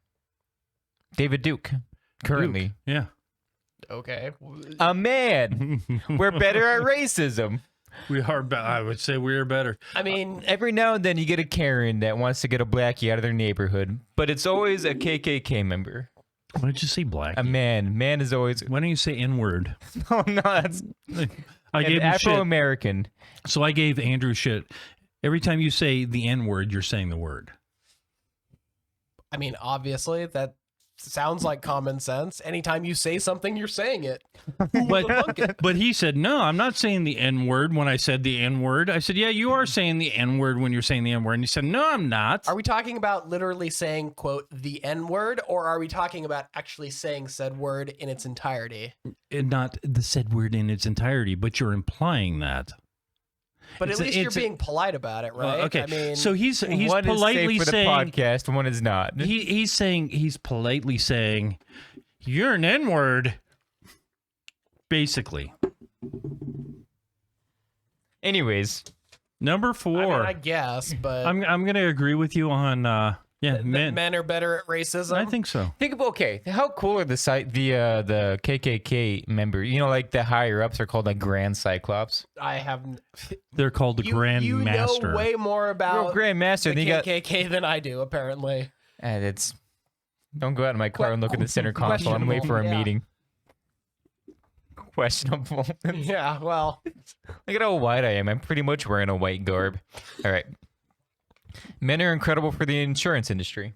David Duke. Currently, Yeah. Okay. a man. We're better at racism. We are. I would say we are better. I mean, Every now and then you get a Karen that wants to get a blackie out of their neighborhood, but it's always a KKK member. Why did you say black? A man. Man is always. Why don't you say N-word? Oh no, that's I an gave him shit. Afro-American. So I gave Andrew shit. Every time you say the N-word, you're saying the word. I mean, obviously that sounds like common sense. Anytime you say something, you're saying it. But he said, no, I'm not saying the N-word when I said the N-word. I said, yeah, you are saying the N-word when you're saying the N-word. And he said, no, I'm not. Are we talking about literally saying, quote, the N-word, or are we talking about actually saying said word in its entirety? And not the said word in its entirety, but you're implying that. But It's at a- least you're it's a- being polite about it, right? Okay, I mean, so he's One is politely safe for the saying podcast, one is not. he's politely saying you're an N-word, basically. Anyways, Number 4. I guess, but I'm gonna agree with you on men. men are better at racism. I think so. think about how cool are the KKK member? You know, like the higher ups are called like Grand Cyclops. I have. They're called the Grand you Master. know way more You're about a Grand Master. the Then you got KKK than I do, apparently. It's don't go out in my car and look at the center console and wait for a yeah. meeting. Questionable. Yeah, well, Look at how white I am. I'm pretty much wearing a white garb. All right. Men are incredible for the insurance industry.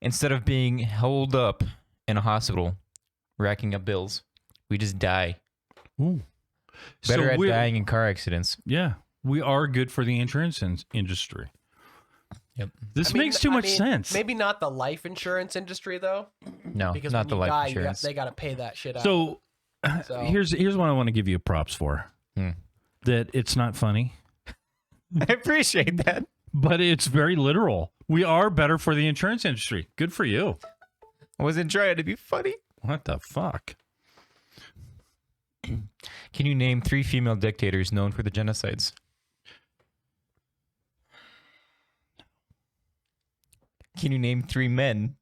Instead of being held up in a hospital, racking up bills, we just die. Ooh. Better at we're- dying in car accidents. Yeah, we are good for the insurance industry. Yep. This I mean, makes too much mean, sense. Maybe not the life insurance industry though, No, because not when the you life die, insurance. they got to pay that shit out. So, So- here's what I want to give you props for. That it's not funny, I appreciate that. but it's very literal. We are better for the insurance industry. Good for you. I wasn't trying to be funny. What the fuck? Can you name 3 female dictators known for the genocides? Can you name 3 men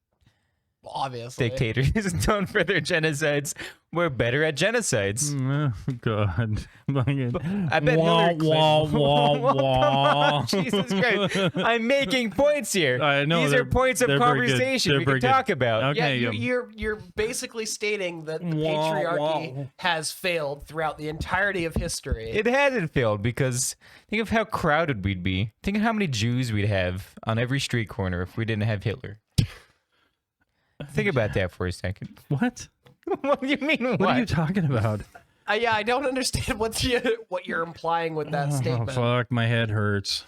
Obviously, dictators known for their genocides? We're better at genocides. Oh, God. I bet Hillary Clinton. Come on, Jesus Christ. I'm making points here. I know, These are points of they're very good. conversation They're we very can good. talk about. Okay. yeah, yeah. you're basically stating that the Wah, patriarchy wah. has failed throughout the entirety of history. It hasn't failed because think of how crowded we'd be. Think of how many Jews we'd have on every street corner if we didn't have Hitler. Think about that for a second. What? What do you mean? What, What are you talking about? Yeah, I don't understand what you're implying with that Oh, statement. fuck. My head hurts.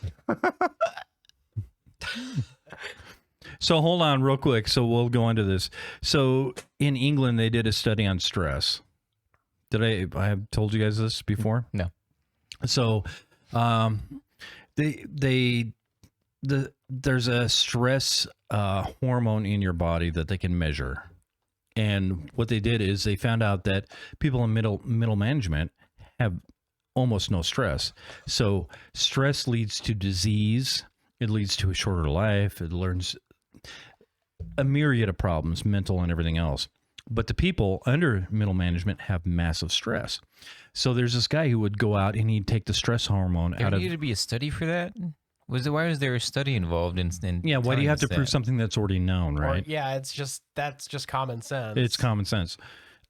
So hold on real quick. So we'll go into this. So in England, they did a study on stress. Did I have told you guys this before? No. So there's a stress hormone in your body that they can measure. And what they did is they found out that people in middle management have almost no stress. So stress leads to disease. It leads to a shorter life. It learns a myriad of problems, mental and everything else. But the people under middle management have massive stress. So there's this guy who would go out and he'd take the stress hormone There out of. needed to be a study for that. Why was there a study involved in Yeah, why do you have to telling us prove that? something that's already known, Or, right? yeah, that's just common sense. It's common sense.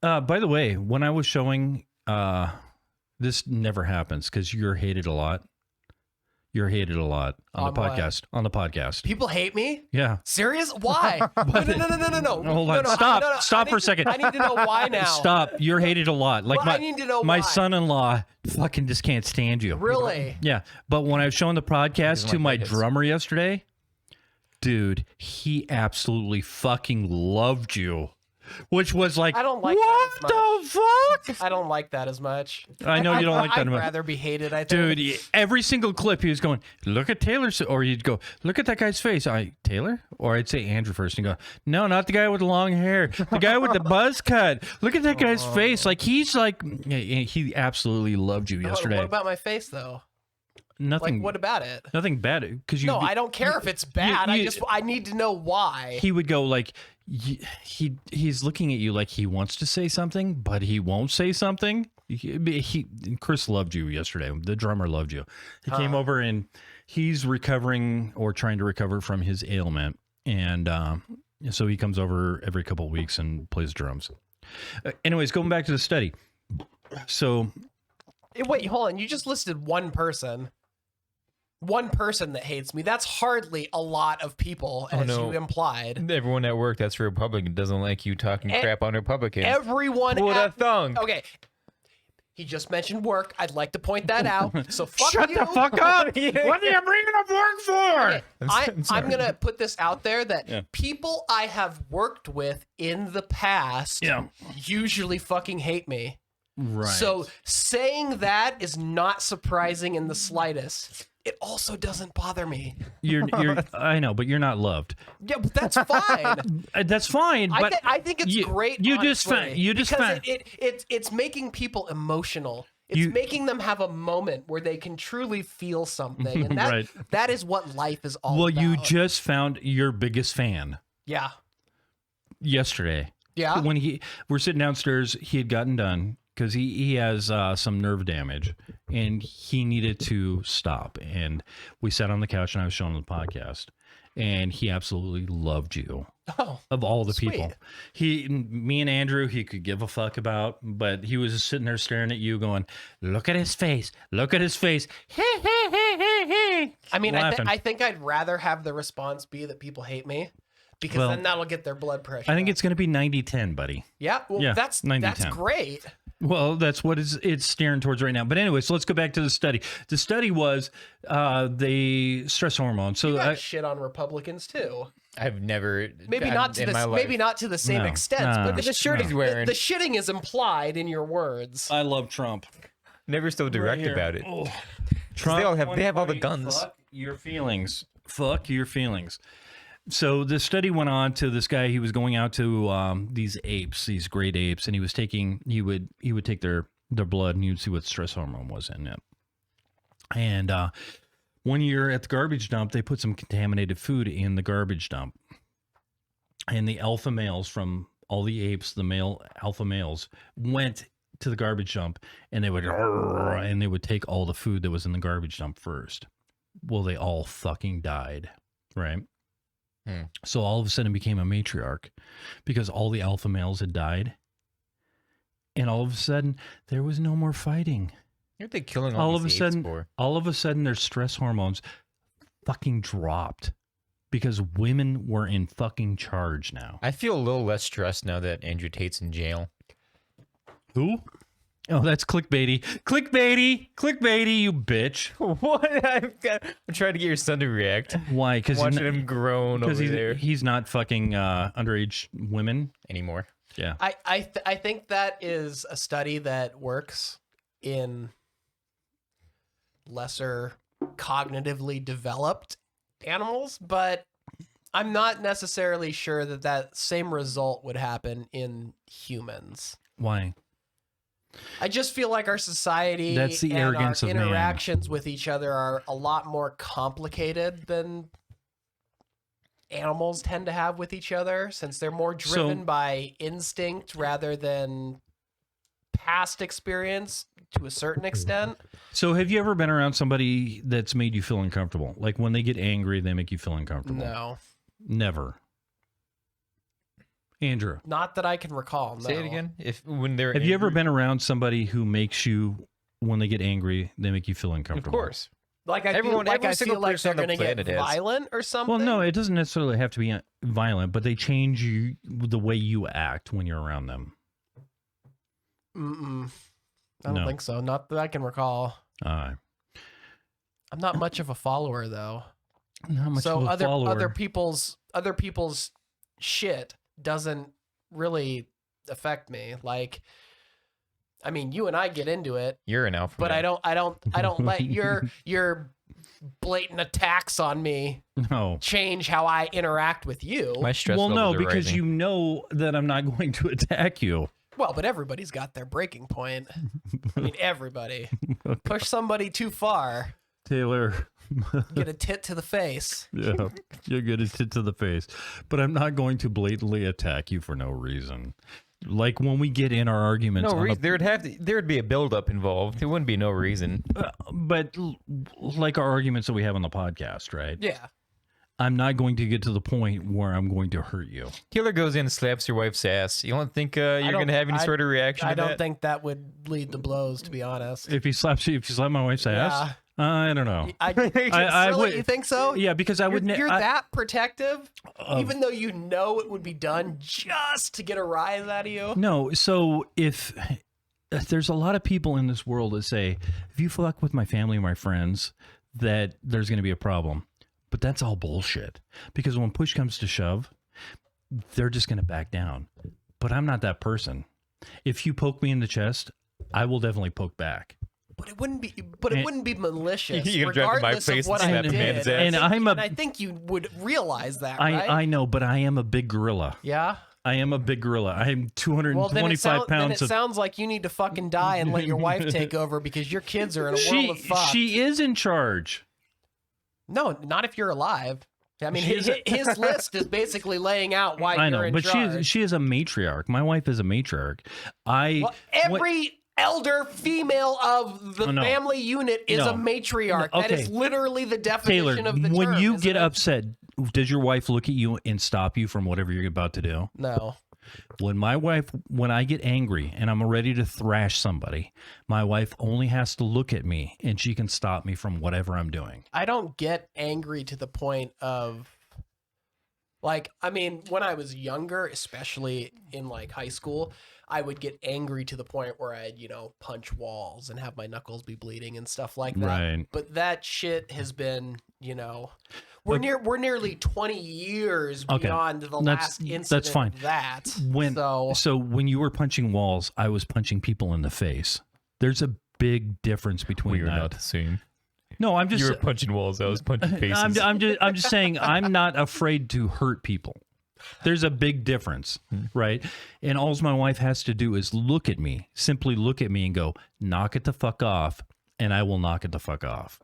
By the way, when I was showing, this never happens because you're hated a lot. You're hated a lot on the On what? podcast. On the podcast. People hate me? Yeah. Serious? Why? No. Hold on. No, Stop. no, Stop I for a need to- second. I need to know why now. Stop. You're hated a lot. Like Well, I need to know my why. son-in-law fucking just can't stand you. Really? Yeah. But when I was showing the podcast doesn't to like my redheads. drummer yesterday, dude, he absolutely fucking loved you. Which was like, I don't like what that as the fuck? I don't like that as much. I know you don't like that I'd much. rather be hated, I think. Dude, every single clip he was going, look at Taylor, or he'd go, look at that guy's face. Taylor? Or I'd say Andrew first and go, no, not the guy with the long hair. The guy with the buzz cut. Look at that guy's face. Like, he absolutely loved you yesterday. What about my face, though? Nothing. Like, what about it? Nothing bad. Because you. No, I don't care if it's bad. I need to know why. He would go like, he's looking at you like he wants to say something, but he won't say something. Chris loved you yesterday. The drummer loved you. He came over and he's recovering or trying to recover from his ailment, and so he comes over every couple of weeks and plays drums. Anyways, going back to the study. So, Wait, hold on. You just listed one person. One person that hates me. That's hardly a lot of people, as no. you implied. Everyone at work that's Republican doesn't like you talking crap on Republicans. Everyone What a thong. Okay. He just mentioned work. I'd like to point that out. So fuck shut you. the fuck up! What are you bringing up work for? Okay, I'm gonna put this out there that Yeah. people I have worked with in the past Yeah. usually fucking hate me. Right. So saying that is not surprising in the slightest. It also doesn't bother me. you're I know, but you're not loved. Yeah, but that's fine. That's fine. But I think it's great. You just honestly, found. You just because found. it's making people emotional. It's making them have a moment where they can truly feel something, and that Right. that is what life is all Well, about. you just found your biggest fan Yeah. yesterday. Yeah. When we're sitting downstairs, he had gotten done because he has some nerve damage and he needed to stop. And we sat on the couch and I was showing him the podcast. and he absolutely loved you. Oh, of all the sweet. people, me and Andrew, he could give a fuck about, but he was just sitting there staring at you, going, "Look at his face! Look at his face!" I mean, Laughing. I think I'd rather have the response be that people hate me, because Well, then that'll get their blood pressure. I think up. it's going to be 90-10, buddy. Yeah, well, Yeah, that's 90-10. great. Well, that's what it's steering towards right now. But anyway, so let's go back to the study. The study was the stress hormone. So You got shit on Republicans too. I've never Maybe not to the same No, extent, no, but the shirt he's wearing. the shitting is implied in your words. I love Trump. Never so direct here. about it. Oh. 'Cause they have all the guns. Fuck your feelings. Fuck your feelings. So the study went on to this guy. He was going out to these apes, these great apes, and he would take their blood and he would see what stress hormone was in it. And 1 year at the garbage dump, they put some contaminated food in the garbage dump, and the alpha males from all the apes, the male alpha males, went to the garbage dump, and they would take all the food that was in the garbage dump first. Well, they all fucking died, right? So all of a sudden it became a matriarch because all the alpha males had died. And all of a sudden there was no more fighting. What are they killing all these apes for? All of a sudden their stress hormones fucking dropped because women were in fucking charge now. I feel a little less stressed now that Andrew Tate's in jail. Who? Oh, that's clickbaity. Clickbaity, you bitch. What? I'm trying to get your son to react. Why? Because watching him groan over there he's not fucking underage women anymore. Yeah. I think that is a study that works in lesser cognitively developed animals, but I'm not necessarily sure that that same result would happen in humans. Why? I just feel like our society That's the and arrogance our of man. interactions with each other are a lot more complicated than animals tend to have with each other, since they're more driven by instinct rather than past experience to a certain extent. So have you ever been around somebody that's made you feel uncomfortable? Like when they get angry, they make you feel uncomfortable? No. Never. Andrew. Not that I can recall. No. Say it again. When they're Have you ever angry- been around somebody who makes you, when they get angry, they make you feel Of uncomfortable? course. Like I Everyone- feel like, every I single feel like person they're on the going to get planet has. violent or something. Well, no, it doesn't necessarily have to be violent, but they change you the way you act when you're around them. Mm-mm. I don't No. think so. Not that I can recall. I'm not much of a follower, though. Not much So of a follower. other people's shit doesn't really affect me. Like, I mean, you and I get into it, You're an alpha but male. I don't let your blatant attacks on me No. change how I interact with you. My stress Well, no, levels are because rising. you know that I'm not going to attack you. Well, but everybody's got their breaking point. I mean, everybody. Push somebody too far, Taylor. get a tit to the face. Yeah, you're good at it to the face. But I'm not going to blatantly attack you for no reason. Like when we get in our arguments. No on reason. There'd be a buildup involved. There wouldn't be no reason. But like our arguments that we have on the podcast, right? Yeah. I'm not going to get to the point where I'm going to hurt you. Taylor goes in and slaps your wife's ass. You don't think you're going to have any sort of reaction I to don't that? think that would lead to blows, to be honest. If you slap my wife's ass, I don't know. I would- You think so? Yeah, because I would. You're that protective, even though you know it would be done just to get a rise out of you. No, so if there's a lot of people in this world that say, if you fuck with my family or my friends, that there's going to be a problem. But that's all bullshit. Because when push comes to shove, they're just going to back down. But I'm not that person. If you poke me in the chest, I will definitely poke back. But it wouldn't be. But it wouldn't be malicious, You're gonna drop in my regardless face of what and I slap a did. man's ass. And I think you would realize that, right? I know, but I am a big gorilla. Yeah. I am a big gorilla. I am 225 Well, then pounds. then it sounds like you need to fucking die and let your wife take over because your kids are in a world of fuck. She is in charge. No, not if you're alive. I mean, She his list is basically laying out why I know, you're in but charge. she is a matriarch. My wife is a matriarch. Well, every elder female of the Oh, no. family unit is No. a matriarch. No, That is okay. literally the Taylor, definition of the when term. you isn't get it? upset, Does your wife look at you and stop you from whatever you're about to do? No. When I get angry and I'm ready to thrash somebody, my wife only has to look at me and she can stop me from whatever I'm doing. I don't get angry to the point of, like, I mean, when I was younger, especially in like high school, I would get angry to the point where I'd, punch walls and have my knuckles be bleeding and stuff like that. Right. But that shit has been, we're nearly 20 years beyond the last incident. That's fine. Of that. So when you were punching walls, I was punching people in the face. There's a big difference between We're that. not the same. No, I'm just. You were punching walls. I was punching faces. I'm just saying I'm not afraid to hurt people. There's a big difference, right? And all my wife has to do is look at me, simply look at me and go, knock it the fuck off, and I will knock it the fuck off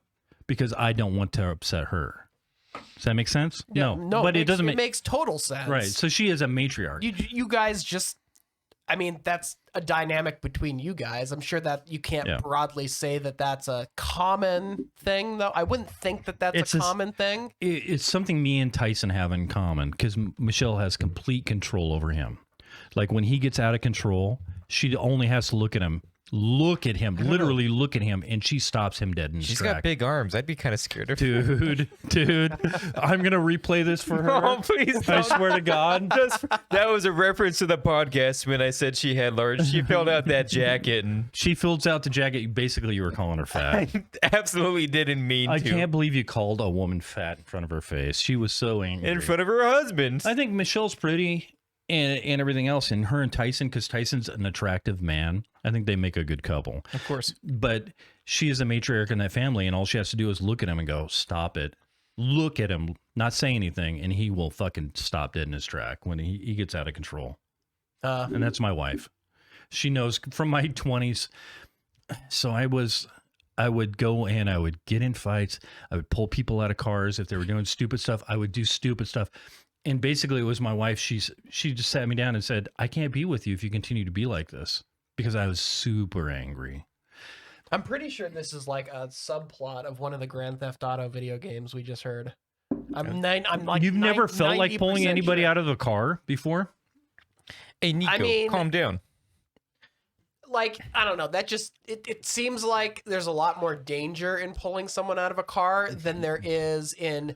because I don't want to upset her. Does that make sense? Yeah, no, but it doesn't It makes total sense. Right. So she is a matriarch. You guys just, I mean, that's a dynamic between you guys. I'm sure that you can't broadly say that that's a common thing, though. I wouldn't think that that's a common thing. It's something me and Tyson have in common because Michelle has complete control over him. Like when he gets out of control, she only has to look at him, literally look at him, and she stops him dead in his She's track. got big arms. I'd be kind of scared of her. Dude, I'm gonna replay this for her. Oh, please! I swear to God. That was a reference to the podcast when I said she had large. She filled out that jacket, and she fills out the jacket. Basically, you were calling her fat. I absolutely didn't mean to. I can't believe you called a woman fat in front of her face. She was so angry. In front of her husband. I think Michelle's pretty. And everything else, and her and Tyson, because Tyson's an attractive man. I think they make a good couple. Of course. But she is a matriarch in that family, and all she has to do is look at him and go, stop it. Look at him, not say anything, and he will fucking stop dead in his track when he gets out of control. And that's my wife. She knows from my 20s. So I would go and I would get in fights. I would pull people out of cars. If they were doing stupid stuff, I would do stupid stuff. And basically, it was my wife. She just sat me down and said, I can't be with you if you continue to be like this, because I was super angry. I'm pretty sure this is like a subplot of one of the Grand Theft Auto video games we just heard. I'm like, you've never felt like pulling anybody out of a car before? Hey, Nico, calm down. Like, I don't know. That just, it seems like there's a lot more danger in pulling someone out of a car than there is in...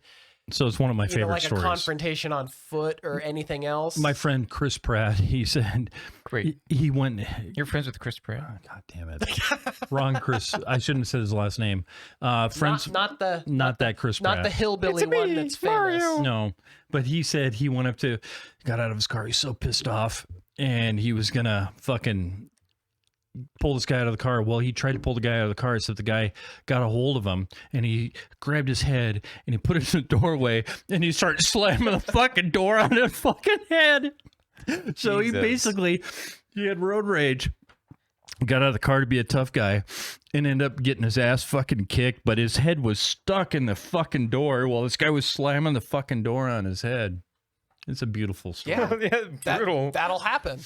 So it's one of my favorite like stories. A confrontation on foot or anything else. My friend Chris Pratt, he said, "Great, he went." You're friends with Chris Pratt? Oh, God damn it! Wrong, Chris. I shouldn't have said his last name. Friends, not that Chris Pratt, not the hillbilly one that's famous. Mario. No, but he said he went up to, got out of his car. He's so pissed off, and he was gonna fucking pull this guy out of the car. Well, he tried to pull the guy out of the car, so the guy got a hold of him, and he grabbed his head and he put it in the doorway, and he started slamming the fucking door on his fucking head. So he had road rage, got out of the car to be a tough guy, and ended up getting his ass fucking kicked, but his head was stuck in the fucking door while this guy was slamming the fucking door on his head. It's a beautiful story. Yeah, brutal. That'll happen.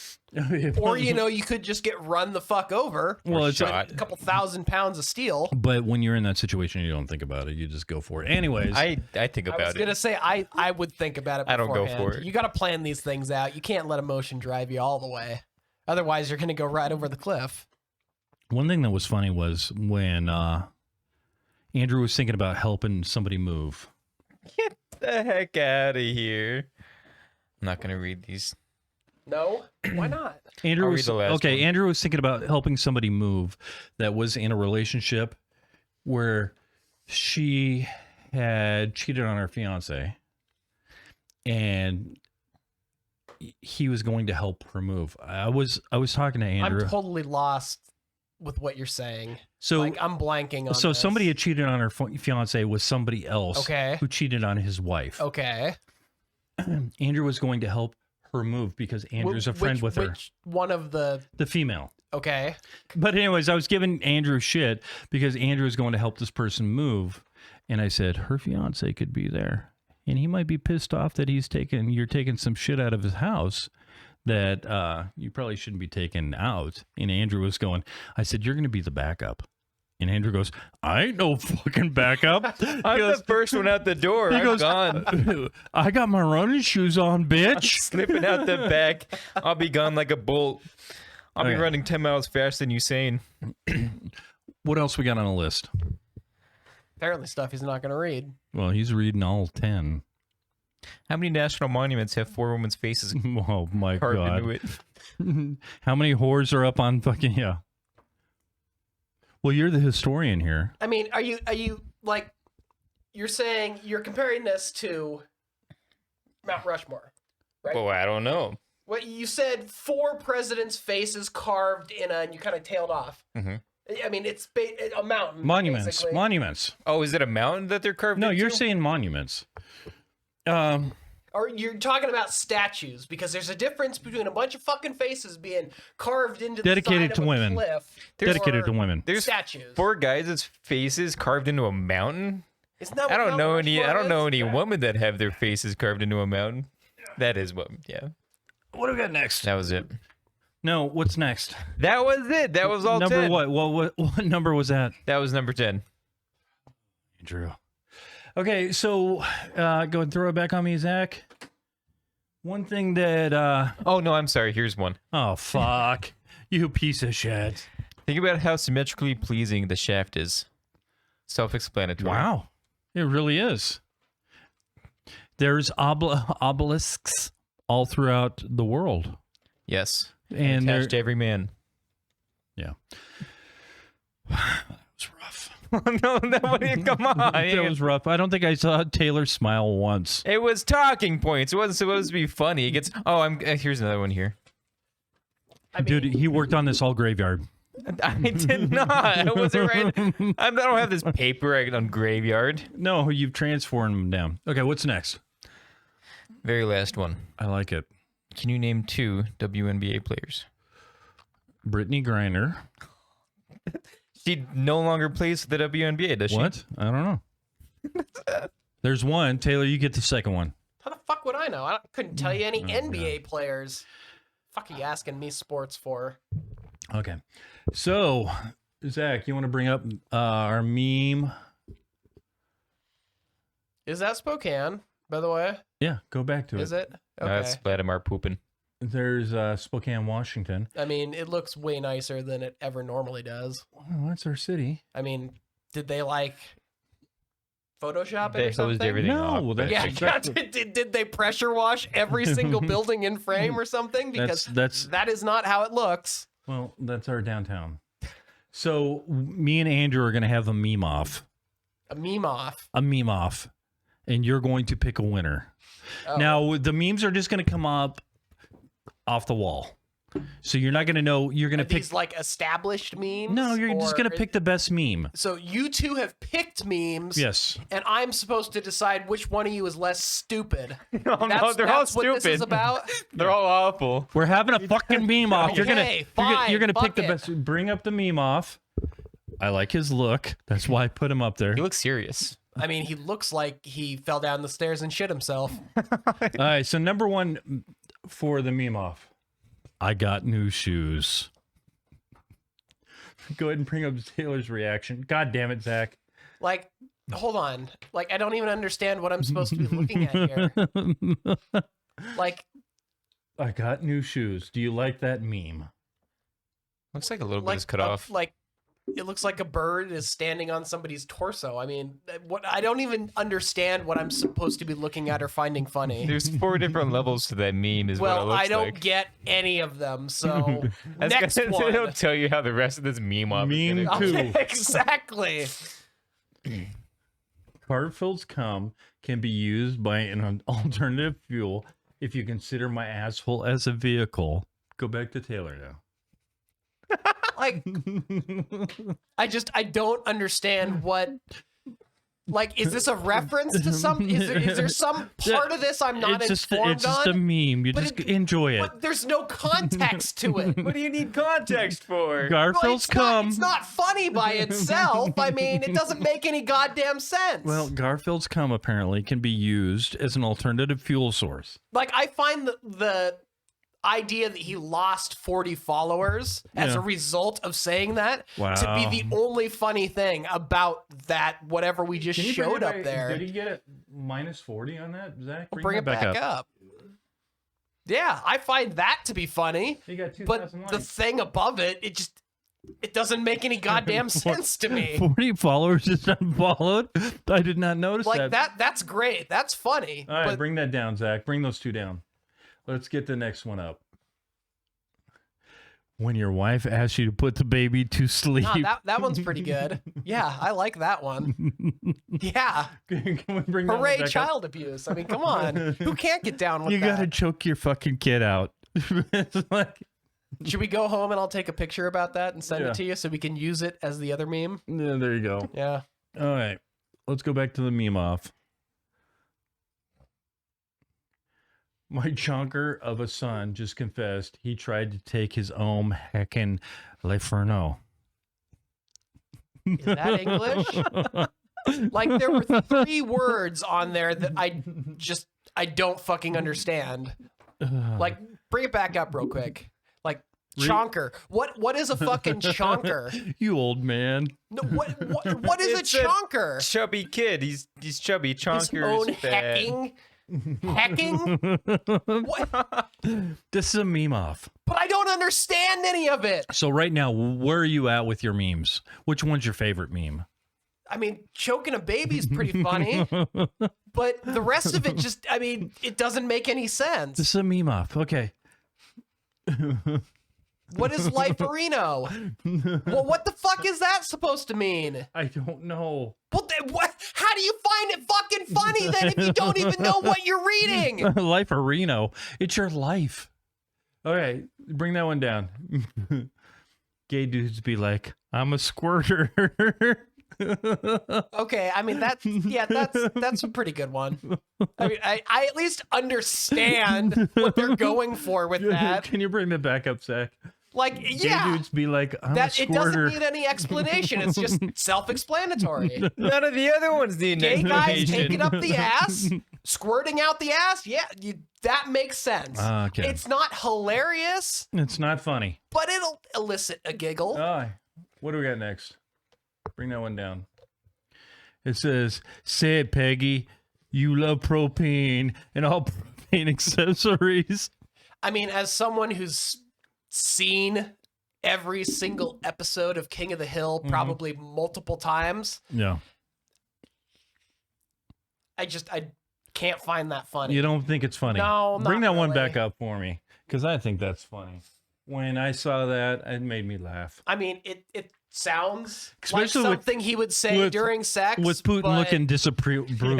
Or, you could just get run the fuck over. Well, it's a couple 1,000 pounds of steel. But when you're in that situation, you don't think about it. You just go for it. Anyways. I think about it. I was going to say, I would think about it beforehand. I don't go for it. You got to plan these things out. You can't let emotion drive you all the way. Otherwise, you're going to go right over the cliff. One thing that was funny was when Andrew was thinking about helping somebody move. Get the heck out of here. I'm not going to read these. No? Why not? Andrew was thinking about helping somebody move that was in a relationship where she had cheated on her fiance, and he was going to help her move. I was talking to Andrew. I'm totally lost with what you're saying. So I'm blanking on So this. somebody had cheated on her fiance with somebody else who cheated on his wife. Okay. Andrew was going to help her move because Andrew's a friend with her. Which one of the female. Okay. But anyways, I was giving Andrew shit because Andrew is going to help this person move. And I said, her fiance could be there. And he might be pissed off that you're taking some shit out of his house that you probably shouldn't be taking out. And Andrew was going, I said, you're going to be the backup. And Andrew goes, I ain't no fucking backup. I'm the first one out the door. I'm gone. I got my running shoes on, bitch. Slipping out the back. I'll be gone like a bolt. I'll be running 10 miles faster than Usain. What else we got on the list? Apparently stuff he's not going to read. Well, he's reading all 10. How many national monuments have 4 women's faces Oh, my carved God. into it? How many whores are up on fucking, yeah. Well, you're the historian here. I mean, are you like, you're saying, you're comparing this to Mount Rushmore, right? Well, I don't know. What you said, 4 presidents' faces carved in a, and you kind of tailed off. Mm-hmm. I mean, it's a mountain. Monuments. Basically. Monuments. Oh, is it a mountain that they're carved No, into? you're saying monuments. Or you're talking about statues, because there's a difference between a bunch of fucking faces being carved into Dedicated the side to of a women. cliff. Dedicated to women. There's statues. 4 guys' faces carved into a mountain? Isn't that what I don't Mount know any Rushmore is? women that have their faces carved into a mountain. That is what, yeah. What do we got next? That was it. No, what's next? That was it. That was all Number 10. what? What number was that? That was number 10. Drew. Okay, so go ahead and throw it back on me, Zach. One thing that Oh, no, I'm sorry. Here's one. oh fuck. You piece of shit. Think about how symmetrically pleasing the shaft is. Self-explanatory. Wow. It really is. There's obelisks all throughout the world. Yes. And attached to every man. Yeah. That was rough. No, come on. That was rough. I don't think I saw Taylor smile once. It was talking points. It wasn't supposed to be funny. It gets. Oh, here's another one here. Dude, he worked on this all graveyard. I did not. I wasn't right. I don't have this paper on Graveyard. No, you've transformed him down. Okay, what's next? Very last one. I like it. Can you name 2 WNBA players? Brittany Griner. She no longer plays for the WNBA, does she? What? I don't know. There's one. Taylor, you get the second one. How the fuck would I know? I couldn't tell you any NBA players. Fuck are you asking me sports for? Okay. So, Zach, you want to bring up our meme? Is that Spokane, by the way? Yeah, go back to it. Is it? Okay. That's Vladimir Poopin. There's Spokane, Washington. I mean, it looks way nicer than it ever normally does. Well, that's our city. I mean, did they like Photoshop it They or something? hosed everything off. No, that's Yeah, exactly- did they pressure wash every single building in frame or something? Because That's- that is not how it looks. Well, that's our downtown. So me and Andrew are going to have a meme off. A meme off. A meme off. And you're going to pick a winner. Oh. Now, the memes are just going to come up off the wall. So you're not going to know. You're going to pick. These like established memes? No, you're just going to or- pick the best meme. So you two have picked memes. Yes. And I'm supposed to decide which one of you is less stupid. No, they're all That's what this is stupid. about? They're all awful. We're having a fucking meme off. You're gonna Okay, you're gonna fine, pick the fuck it. best. Bring up the meme off. I like his look. That's why I put him up there. He looks serious. I mean, he looks like he fell down the stairs and shit himself. All right. So number 1 for the meme off. I got new shoes. Go ahead and bring up Taylor's reaction. God damn it, Zach. Like, hold on. Like, I don't even understand what I'm supposed to be looking at here. Like, I got new shoes. Do you like that meme? Looks like a little bit is cut off. Like, it looks like a bird is standing on somebody's torso. I mean, what? I don't even understand what I'm supposed to be looking at or finding funny. There's 4 different levels to that meme. Is what it Well, looks I don't like. get any of them. So That's next gonna- one. It'll tell you how the rest of this meme off is Meme gonna two. go. Exactly. Garfield's cum can be used by an alternative fuel if you consider my asshole as a vehicle. Go back to Taylor now. Like, I don't understand what. Like, is this a reference to some? Is there some part of this I'm not it's just informed a on? meme. You But just it- enjoy it. But there's no context to it. What do you need context for? Garfield's cum. It's not funny by itself. I mean, it doesn't make any goddamn sense. Well, Garfield's cum apparently can be used as an alternative fuel source. like I find the idea that he lost 40 followers as a result of saying that to be the only funny thing about that whatever we just showed up there. Did he get it minus 40 on that, Zach? Bring it back up. Yeah, I find that to be funny. He got 2,000 but likes. the thing above it, it doesn't make any goddamn sense to me. 40 followers is unfollowed. I did not notice Like that. that's great. That's funny. All right, but bring that down, Zach. Bring those two down. Let's get the next one up. When your wife asks you to put the baby to sleep. no, that one's pretty good. Yeah, I like that one. Yeah. Can we bring that one Hooray, back up? child abuse. I mean, come on. Who can't get down with You that? gotta choke your fucking kid out. It's like, Should we go home and I'll take a picture about that and send Yeah. it to you so we can use it as the other meme? yeah, there you go. Yeah. All right, let's go back to the meme off. My chonker of a son just confessed he tried to take his own heckin' Leferno. Is that English? Like there were 3 words on there that I don't fucking understand. Like bring it back up real quick. Like chonker. What is a fucking chonker? You old man. No, what is It's a chonker? Chubby kid. He's chubby. His Chonker own is bad. hecking? Hecking? What? This is a meme off. But I don't understand any of it. So right now, where are you at with your memes? Which one's your favorite meme? I mean, choking a baby's pretty funny, but the rest of it just, I mean, it doesn't make any sense. This is a meme off. Okay. What is Liferino? Well, what the fuck is that supposed to mean? I don't know. Well, what? How do you find it fucking funny then if you don't even know what you're reading? Life or Reno. It's your life. All right, bring that one down. Gay dudes be like, I'm a squirter. Okay, I mean that's a pretty good one. I mean, I at least understand what they're going for with that. Can you bring that back up, Zach? Like, Gay yeah, dudes be like, I'm a that it doesn't squirter. need any explanation. It's just self-explanatory. None of the other ones need Gay an guys explanation. taking up the ass, squirting out the ass. Yeah, that makes sense. Okay. It's not hilarious, It's not funny. but it'll elicit a giggle. What do we got next? Bring that one down. It says, say it, Peggy. You love propane and all propane accessories. I mean, as someone who's seen every single episode of King of the Hill probably multiple times, Yeah. I can't find that funny. You don't think it's funny? No, Bring not that one really. back up for me, because I think that's funny. When I saw that, it made me laugh. I mean, it sounds Especially like with- something he would say with- during sex. With Putin but looking disapproving.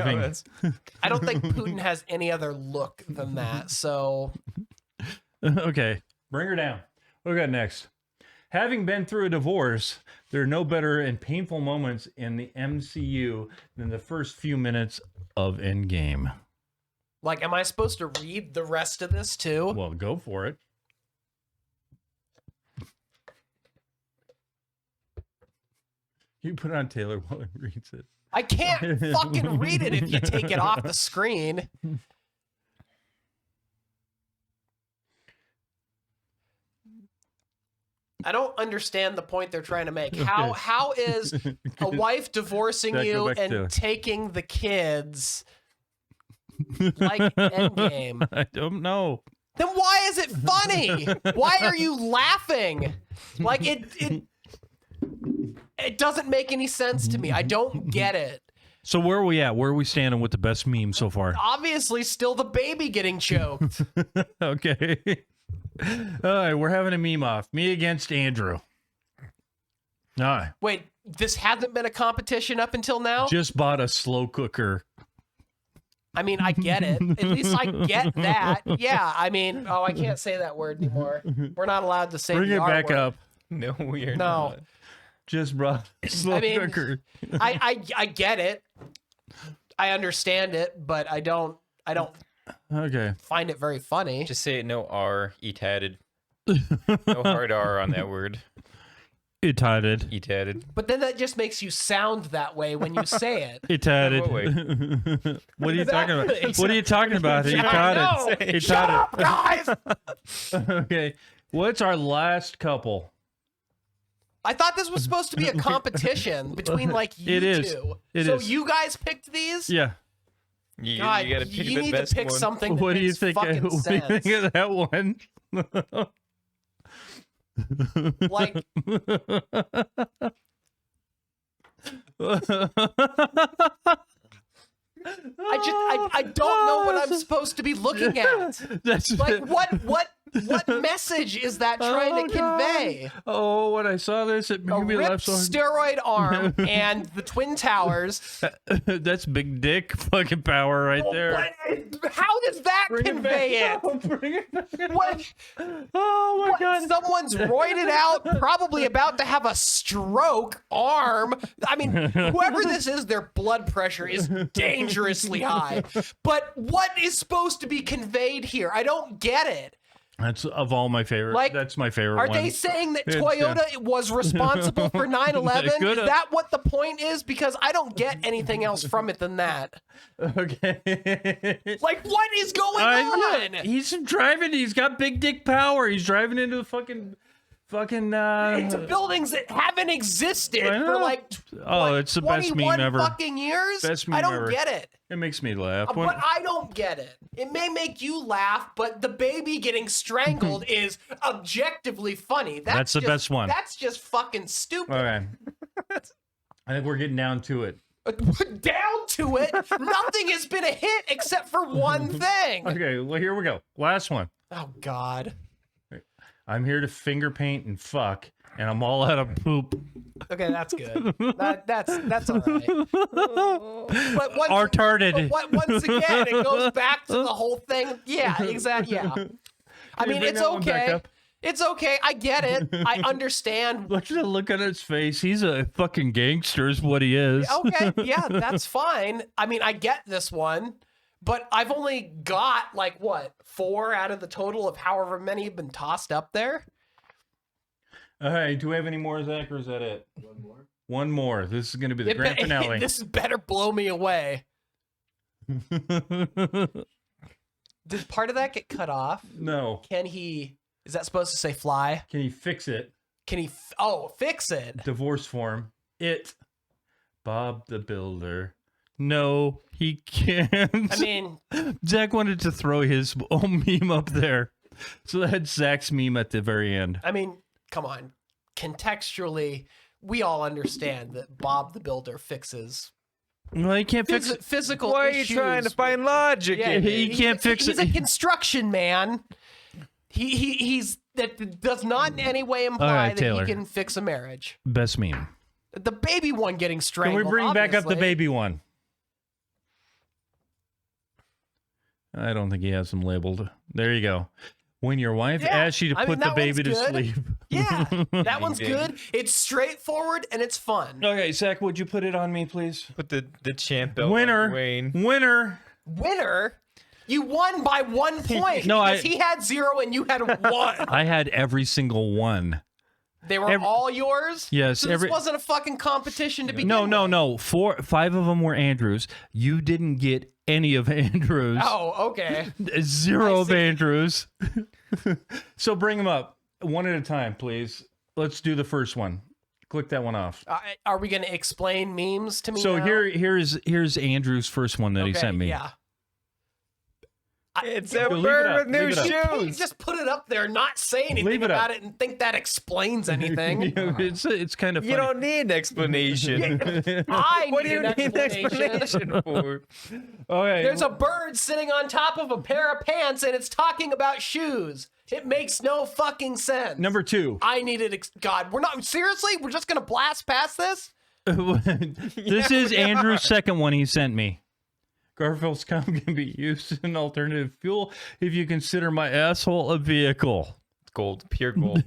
I don't think Putin has any other look than that. So Okay, bring her down. What do we got next? Having been through a divorce, there are no better and painful moments in the MCU than the first few minutes of Endgame. like, am I supposed to read the rest of this too? Well, go for it. You put it on Taylor while he reads it. I can't fucking read it if you take it off the screen. I don't understand the point they're trying to make. How is a wife divorcing Zach, go you back to and Taylor. taking the kids like Endgame? I don't know. Then why is it funny? Why are you laughing? Like it doesn't make any sense to me. I don't get it. So where are we at? Where are we standing with the best meme so far? Obviously, still the baby getting choked. Okay. All right, we're having a meme off. Me against Andrew. All right. Wait, this hasn't been a competition up until now? Just bought a slow cooker. I mean, I get it. At least I get that. Yeah, I mean, I can't say that word anymore. We're not allowed to say Bring the it R back word. up. No, we are No. not. Just brought a slow I mean, cooker. I get it. I understand it, but I don't Okay. find it very funny. Just say it. No R. E tatted. No hard R on that word. Italian. Italian. But then that just makes you sound that way when you say it. Italian. What way? What are you talking about? Exactly. What are you talking about? Italian. Shut up, guys! Okay. What's our last couple? I thought this was supposed to be a competition between like you It is. two. It so is. you guys picked these? Yeah. God, you gotta pick you the need best to pick one. something that What do you makes think? fucking What do you sense. think of that one? Like, I don't know what I'm supposed to be looking at. That's Like, what message is that trying to convey? Oh, when I saw this, it A made me laugh ripped so hard. steroid arm and the Twin Towers. That's big dick fucking power right there. How does that convey it? Bring it back. What? Oh my What, god. someone's roided out, probably about to have a stroke arm. I mean, whoever this is, their blood pressure is dangerously high. But what is supposed to be conveyed here? I don't get it. That's of all my favorite. Like, that's my favorite Are one. they saying that It's, Toyota was responsible for 9/11? Is Coulda. that what the point is? Because I don't get anything else from it than that. Okay. Like, what is going on? He's driving. He's got big dick power. He's driving into the fucking. Into buildings that haven't existed I for know. like Oh, it's the best meme 21 ever. fucking years. Best meme I don't ever. get it. It makes me laugh. When- But I don't get it. It may make you laugh, but the baby getting strangled is objectively funny. That's the just- best one. That's just fucking stupid. Okay. I think we're getting down to it. Down to it, nothing has been a hit except for one thing. Okay, well, here we go. Last one. Oh God. I'm here to finger paint and fuck, and I'm all out of poop. Okay, that's good. That's all right. But once, Retarded. but once again, it goes back to the whole thing. Yeah, exactly. Yeah. I Can you mean, bring it's that one back okay. up? It's okay. I get it. I understand. Look at the look on his face. He's a fucking gangster, is what he is. Okay, yeah, that's fine. I mean, I get this one, but I've only got like what, 4 out of the total of however many have been tossed up there. All right, do we have any more, Zach, or is that it? One more. One more. This is going to be the grand finale. This better blow me away. Did part of that get cut off? No. Can he? Is that supposed to say fly? Can you fix it? Can he? Fix it. Divorce form. It. Bob the Builder. No, he can't. I mean, Zach wanted to throw his own meme up there. So that's Zach's meme at the very end. come on. Contextually, we all understand that Bob the Builder fixes Well, he can't fix it. physical Why are you issues. trying to find logic? Yeah, in it? he can't fix He's it. a construction man. He's that does not in any way imply All right, that Taylor. he can fix a marriage. Best meme. The baby one getting Can strangled. we bring back up the obviously. baby one? I don't think he has them labeled. There you go. When your wife Yeah, asks you to I put mean, the that baby to one's good. sleep. Yeah, that one's Ding, good. It's straightforward and it's fun. Okay, Zach, would you put it on me, please? Put the champ belt on Winner. Wayne. Winner. Winner, you won by 1 point. No, because he had 0 and you had 1. I had every single one. They were all yours. Yes, so this wasn't a fucking competition to begin. No. 5 of them were Andrews. You didn't get any of Andrews. Oh, okay. 0 of Andrews. So bring them up one at a time, please. Let's do the first one. Click that one off. Are we going to explain memes to me? So now? here's Andrew's first one that he Okay, sent me. Yeah. It's Leave a it bird up, with new leave it up. You can't shoes. just put it up there, not say anything Leave it up. about it, and think that explains anything. it's kind of funny. You don't need an explanation. I What do need you an need an explanation. explanation for? Okay. There's a bird sitting on top of a pair of pants, and it's talking about shoes. It makes no fucking sense. Number 2. I needed. God, we're not seriously. We're just gonna blast past this. This is Andrew's second one he sent me. Garfield's cum can be used as an alternative fuel if you consider my asshole a vehicle. Gold, pure gold.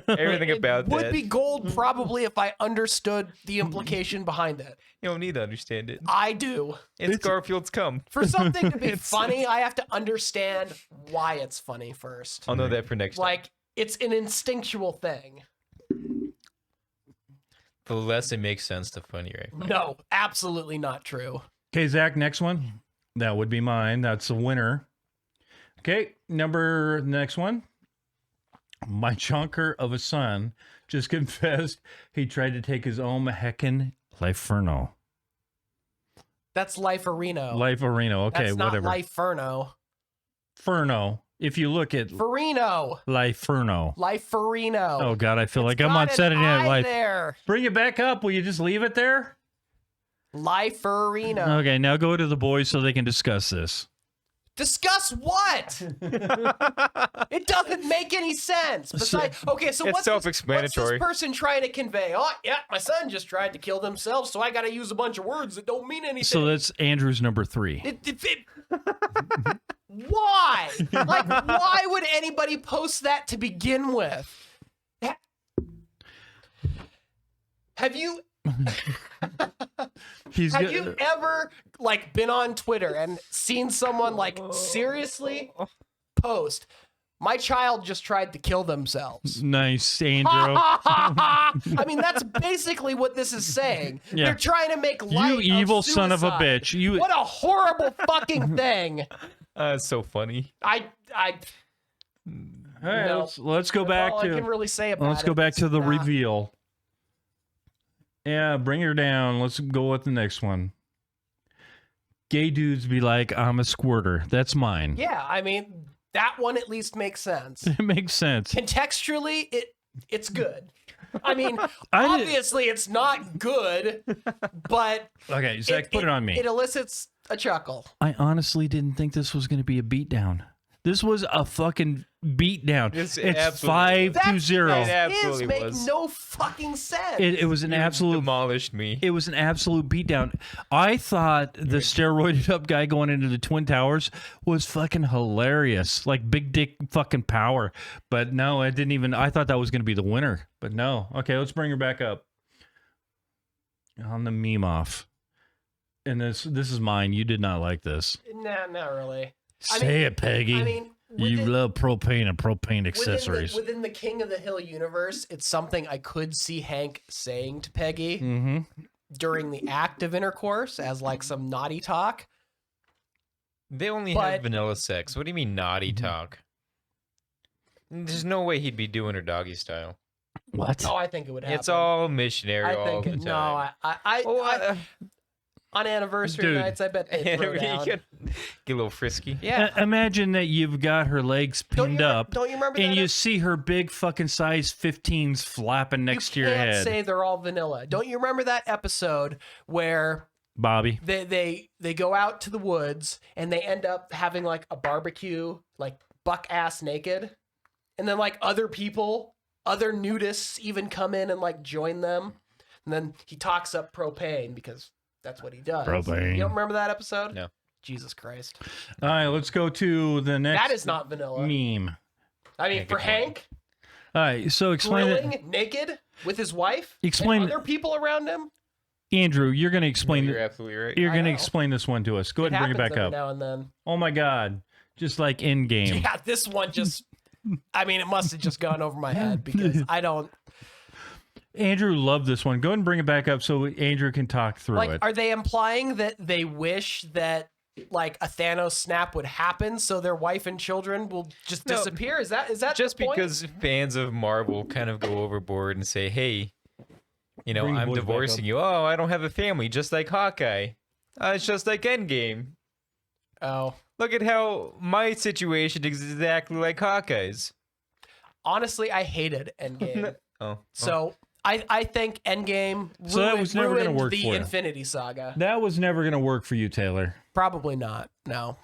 Everything about Would that. be gold probably if I understood the implication behind it. You don't need to understand it. I do. It's Garfield's cum. For something to be funny, I have to understand why it's funny first. I'll know that for next time. Like, it's an instinctual thing. The less it makes sense, the funnier. No, absolutely not true. Okay, Zach, next one. That would be mine. That's a winner. Okay, next one. My chunker of a son just confessed he tried to take his own heckin' Liferno. That's Liferino. Liferino. Okay, That's not whatever. Liferno. Furno. If you look at Farino. Liferno. Liferino. Oh God, I feel It's like I'm got on an Saturday Night I Live. there. Bring it back up. Will you just leave it there? Liferino. Okay, now go to the boys so they can discuss this. Discuss what? It doesn't make any sense. Besides, okay, so It's what's self-explanatory. this person trying to convey? Oh, yeah, my son just tried to kill themselves, so I got to use a bunch of words that don't mean anything. So that's Andrew's number 3. Why? Like, why would anybody post that to begin with? Have you Have you ever like been on Twitter and seen someone like seriously post, "My child just tried to kill themselves"? Nice, Andrew. I mean, that's basically what this is saying. Yeah. They're trying to make light You evil of son of a suicide. bitch. You. What a horrible fucking thing. It's so funny. All right, No. let's go That's back all to. I can really say about Let's it. go back to the It's, reveal. Yeah, bring her down. Let's go with the next one. Gay dudes be like, I'm a squirter. That's mine. Yeah, I mean, that one at least makes sense. It makes sense. Contextually, it's good. I mean, I did- obviously it's not good, but Okay, Zach, put it on me. It elicits a chuckle. I honestly didn't think this was going to be a beatdown. This was a fucking beatdown. It's It's absolutely 5-0. It absolutely make was. no fucking sense. It was an absolute. Demolished me. It was an absolute beatdown. I thought the steroided up guy going into the Twin Towers was fucking hilarious, like big dick fucking power. But no, I didn't even. I thought that was going to be the winner, but no. Okay, let's bring her back up on the meme off. And this is mine. You did not like this. Nah, not really. Say it, Peggy. I mean, you love propane and propane accessories. Within the King of the Hill universe, it's something I could see Hank saying to Peggy Mm-hmm. during the act of intercourse as like some naughty talk. They only But- have vanilla sex. What do you mean naughty talk? There's no way he'd be doing her doggy style. What? Oh, I think it would happen. It's all missionary I all think the time. on anniversary Dude. nights, I bet they throw You down. get a little frisky. Yeah. Imagine that you've got her legs pinned up. Don't you remember and that? you see her big fucking size 15s flapping next to you your can't head. say they're all vanilla. Don't you remember that episode where Bobby. they go out to the woods and they end up having like a barbecue, like buck ass naked, and then like other people, other nudists even come in and like join them, and then he talks up propane because that's what he does. Propane. You don't remember that episode? No. Jesus Christ. All right, let's go to the next That is not vanilla. meme. I mean, Yeah, for good point. Hank All right, so explain grilling it. naked with his wife, Explain- and other people around him. Andrew, you're going to explain. You're absolutely right. You're I going to know. explain this one to us. Go ahead and bring it happens back every up. now and then. Oh my God. Just like in game. Yeah, this one just. I mean, it must have just gone over my head because I don't. Andrew loved this one. Go ahead and bring it back up so Andrew can talk through Like, it. are they implying that they wish that like a Thanos snap would happen so their wife and children will just No. disappear? Is that Just the point? because fans of Marvel kind of go overboard and say, hey, you know, Bring the I'm boys back divorcing up. you. Oh, I don't have a family, just like Hawkeye. It's just like Endgame. Oh, Look at how my situation is exactly like Hawkeye's. honestly, I hated Endgame. Oh. So I think Endgame So that was never gonna ruined work the for you. Infinity Saga. That was never going to work for you, Taylor. Probably not. No.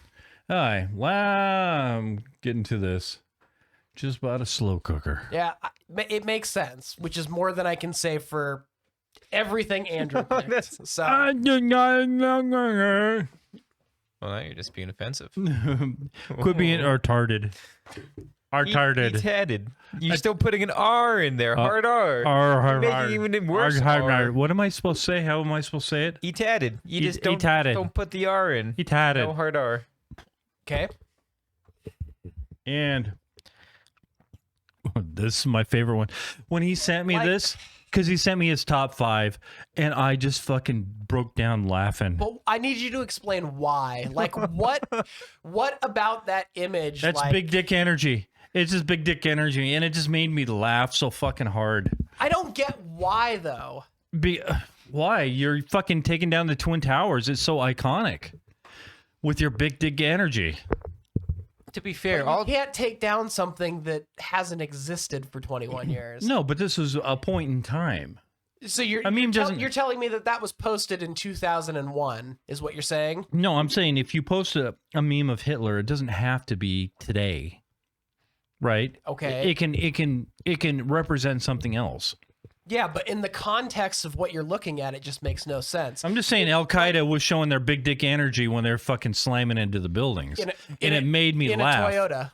All right. Wow. I'm getting to this. Just about a slow cooker. Yeah, it makes sense, which is more than I can say for everything Andrew picked. So Ah, Well, now you're just being offensive. Quit being retarded. Retarded. Retarded. You're still putting an R in there. Hard R. You're making it even worse. R. What am I supposed to say? How am I supposed to say it? Etatted. You E- just don't, etatted. don't put the R in. Etatted. No hard R. okay. And this is my favorite one. When he sent me Like- this, because he sent me his top 5, and I just fucking broke down laughing. But I need you to explain why. Like, what about that image? That's like, big dick energy. It's just big dick energy, and it just made me laugh so fucking hard. I don't get why though. Why? You're fucking taking down the Twin Towers. It's so iconic with your big dick energy. To be fair, You can't take down something that hasn't existed for 21 years. No, but this was a point in time. So you're you're telling me that was posted in 2001 is what you're saying? No, I'm saying if you post a meme of Hitler, it doesn't have to be today, right? Okay. It can represent something else. Yeah, but in the context of what you're looking at, it just makes no sense. I'm just saying Al Qaeda was showing their big dick energy when they're fucking slamming into the buildings, and it made me laugh. In a Toyota.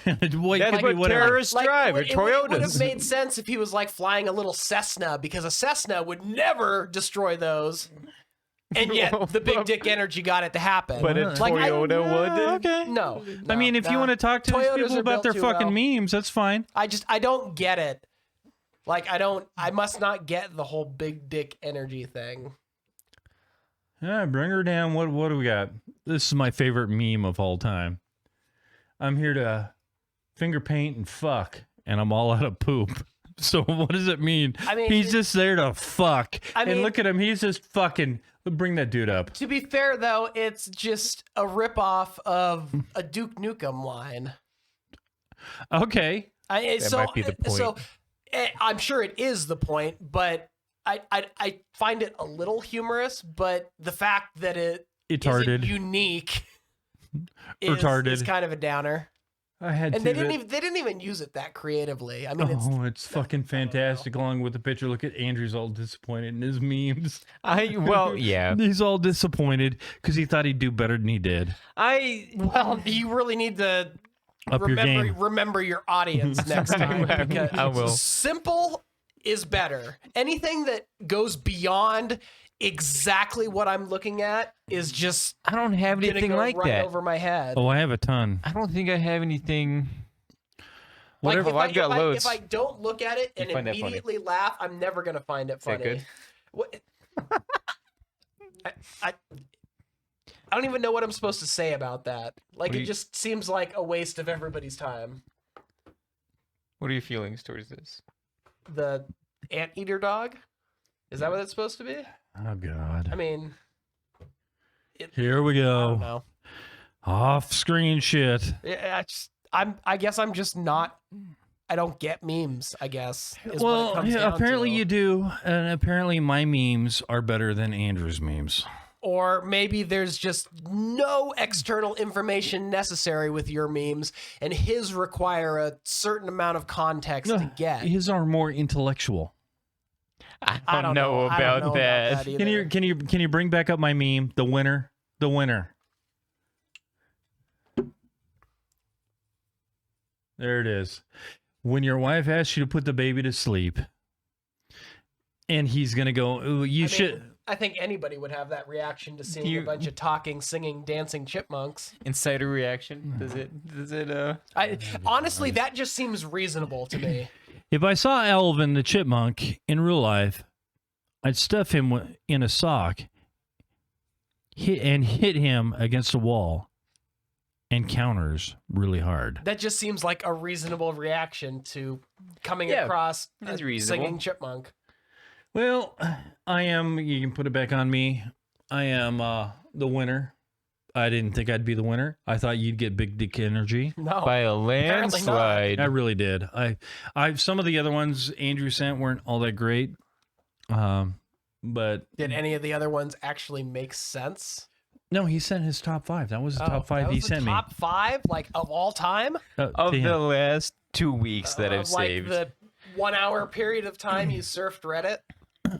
That's what terrorists drive. It Toyotas. would have made sense if he was like flying a little Cessna, because a Cessna would never destroy those. And yet the big dick energy got it to happen. But a Toyota would. Okay. No. I mean, if you want to talk to these Toyotas people are about their built too fucking well. memes, that's fine. I don't get it. Like, I must not get the whole big dick energy thing. Yeah, bring her down. What do we got? This is my favorite meme of all time. I'm here to finger paint and fuck, and I'm all out of poop. So what does it mean? I mean, he's just there to fuck. I mean- and look at him. He's just fucking. Bring that dude up. To be fair, though, it's just a ripoff of a Duke Nukem line. Okay. That might be the point. So I'm sure it is the point, but I find it a little humorous. But the fact that it Retarded. isn't unique Retarded. is kind of a downer. I had And to. they didn't even use it that creatively. I mean, it's fucking fantastic. Along with the picture, look at Andrew's all disappointed in his memes. Yeah. He's all disappointed because he thought he'd do better than he did. well, you really need to Up your game. remember your audience next time. Because I will. Simple is better. Anything that goes beyond exactly what I'm looking at is just I don't have gonna anything go like right that. over my head. Oh, I have a ton. I don't think I have anything. Like, Whatever. I've got loads. If I don't look at it and You find that funny. immediately laugh, I'm never gonna find it Is that funny. good? What? I don't even know what I'm supposed to say about that. Like, What do it you- just seems like a waste of everybody's time. What are your feelings towards this? The anteater dog? Is that what it's supposed to be? Oh God. I mean, Here we I don't go. know. Off-screen shit. Yeah, I guess I'm just not. I don't get memes. I guess. Is what it Well, comes yeah, down apparently to. you do, and apparently my memes are better than Andrew's memes. Or maybe there's just no external information necessary with your memes, and his require a certain amount of context to get. His are more intellectual. I don't know I don't know about that. either. Can you bring back up my meme? The winner. There it is. When your wife asks you to put the baby to sleep, and he's gonna go, "Ooh, you should." I think anybody would have that reaction to seeing You- a bunch of talking, singing, dancing chipmunks. Insider reaction. Does it Honestly, that just seems reasonable to me. If I saw Alvin the chipmunk in real life, I'd stuff him in a sock, hit him against a wall, and counters really hard. That just seems like a reasonable reaction to coming Yeah, across that's a reasonable. singing chipmunk. Well, I am. You can put it back on me. I am the winner. I didn't think I'd be the winner. I thought you'd get big dick energy. No, by a apparently not. landslide? I really did. I some of the other ones Andrew sent weren't all that great. But Did any of the other ones actually make sense? no, he sent his top 5. That was the Oh, top 5 that he was the sent top 5, like, of all time? me. Of to him. the last 2 weeks that I've Of, like, saved. the 1 hour period of time you surfed Reddit?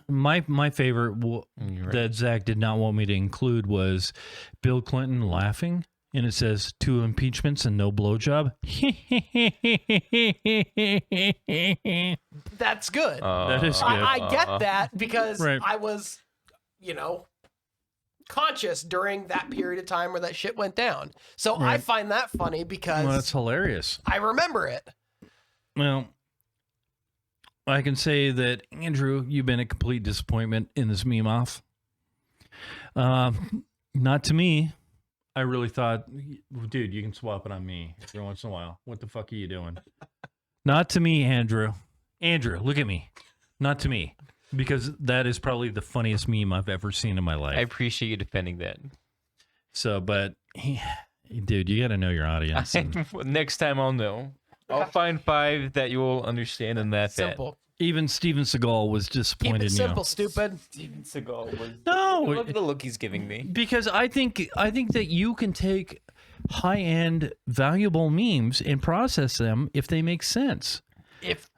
My favorite You're right. that Zach did not want me to include was Bill Clinton laughing, and it says 2 impeachments and no blowjob. That's good. That is good. I get that because Right. I was, conscious during that period of time where that shit went down. So I Right. find that funny because Well, that's hilarious. I remember it. Well, I can say that, Andrew, you've been a complete disappointment in this meme off. Not to me. I really thought, dude, you can swap it on me every once in a while. What the fuck are you doing? Not to me, Andrew. Andrew, look at me. Not to me. Because that is probably the funniest meme I've ever seen in my life. I appreciate you defending that. So, but, dude, you got to know your audience. Next time I'll know. I'll find 5 that you will understand and laugh at. Simple. Even Steven Seagal was disappointed Keep it in simple, you. stupid. Steven Seagal was. No, I love the look he's giving me. because I think that you can take high-end, valuable memes and process them if they make sense. If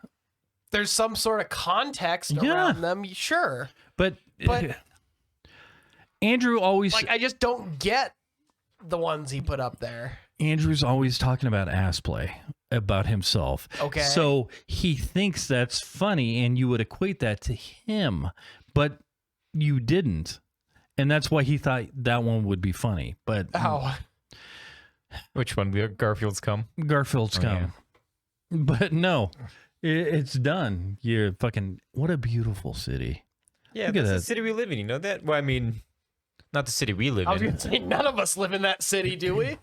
there's some sort of context Yeah. around them, sure. But But- Andrew always Like, I just don't get the ones he put up there. Andrew's always talking about ass play, about himself. Okay. So he thinks that's funny, and you would equate that to him, but you didn't, and that's why he thought that one would be funny. But Oh, Which one? Garfield's come? Garfield's Oh, come. yeah. But no, it's done. You're fucking. What a beautiful city. Yeah, Look at that's the that. city we live in. You know that? Well, I mean, not the city we live I was in. gonna say none of us live in that city, do we?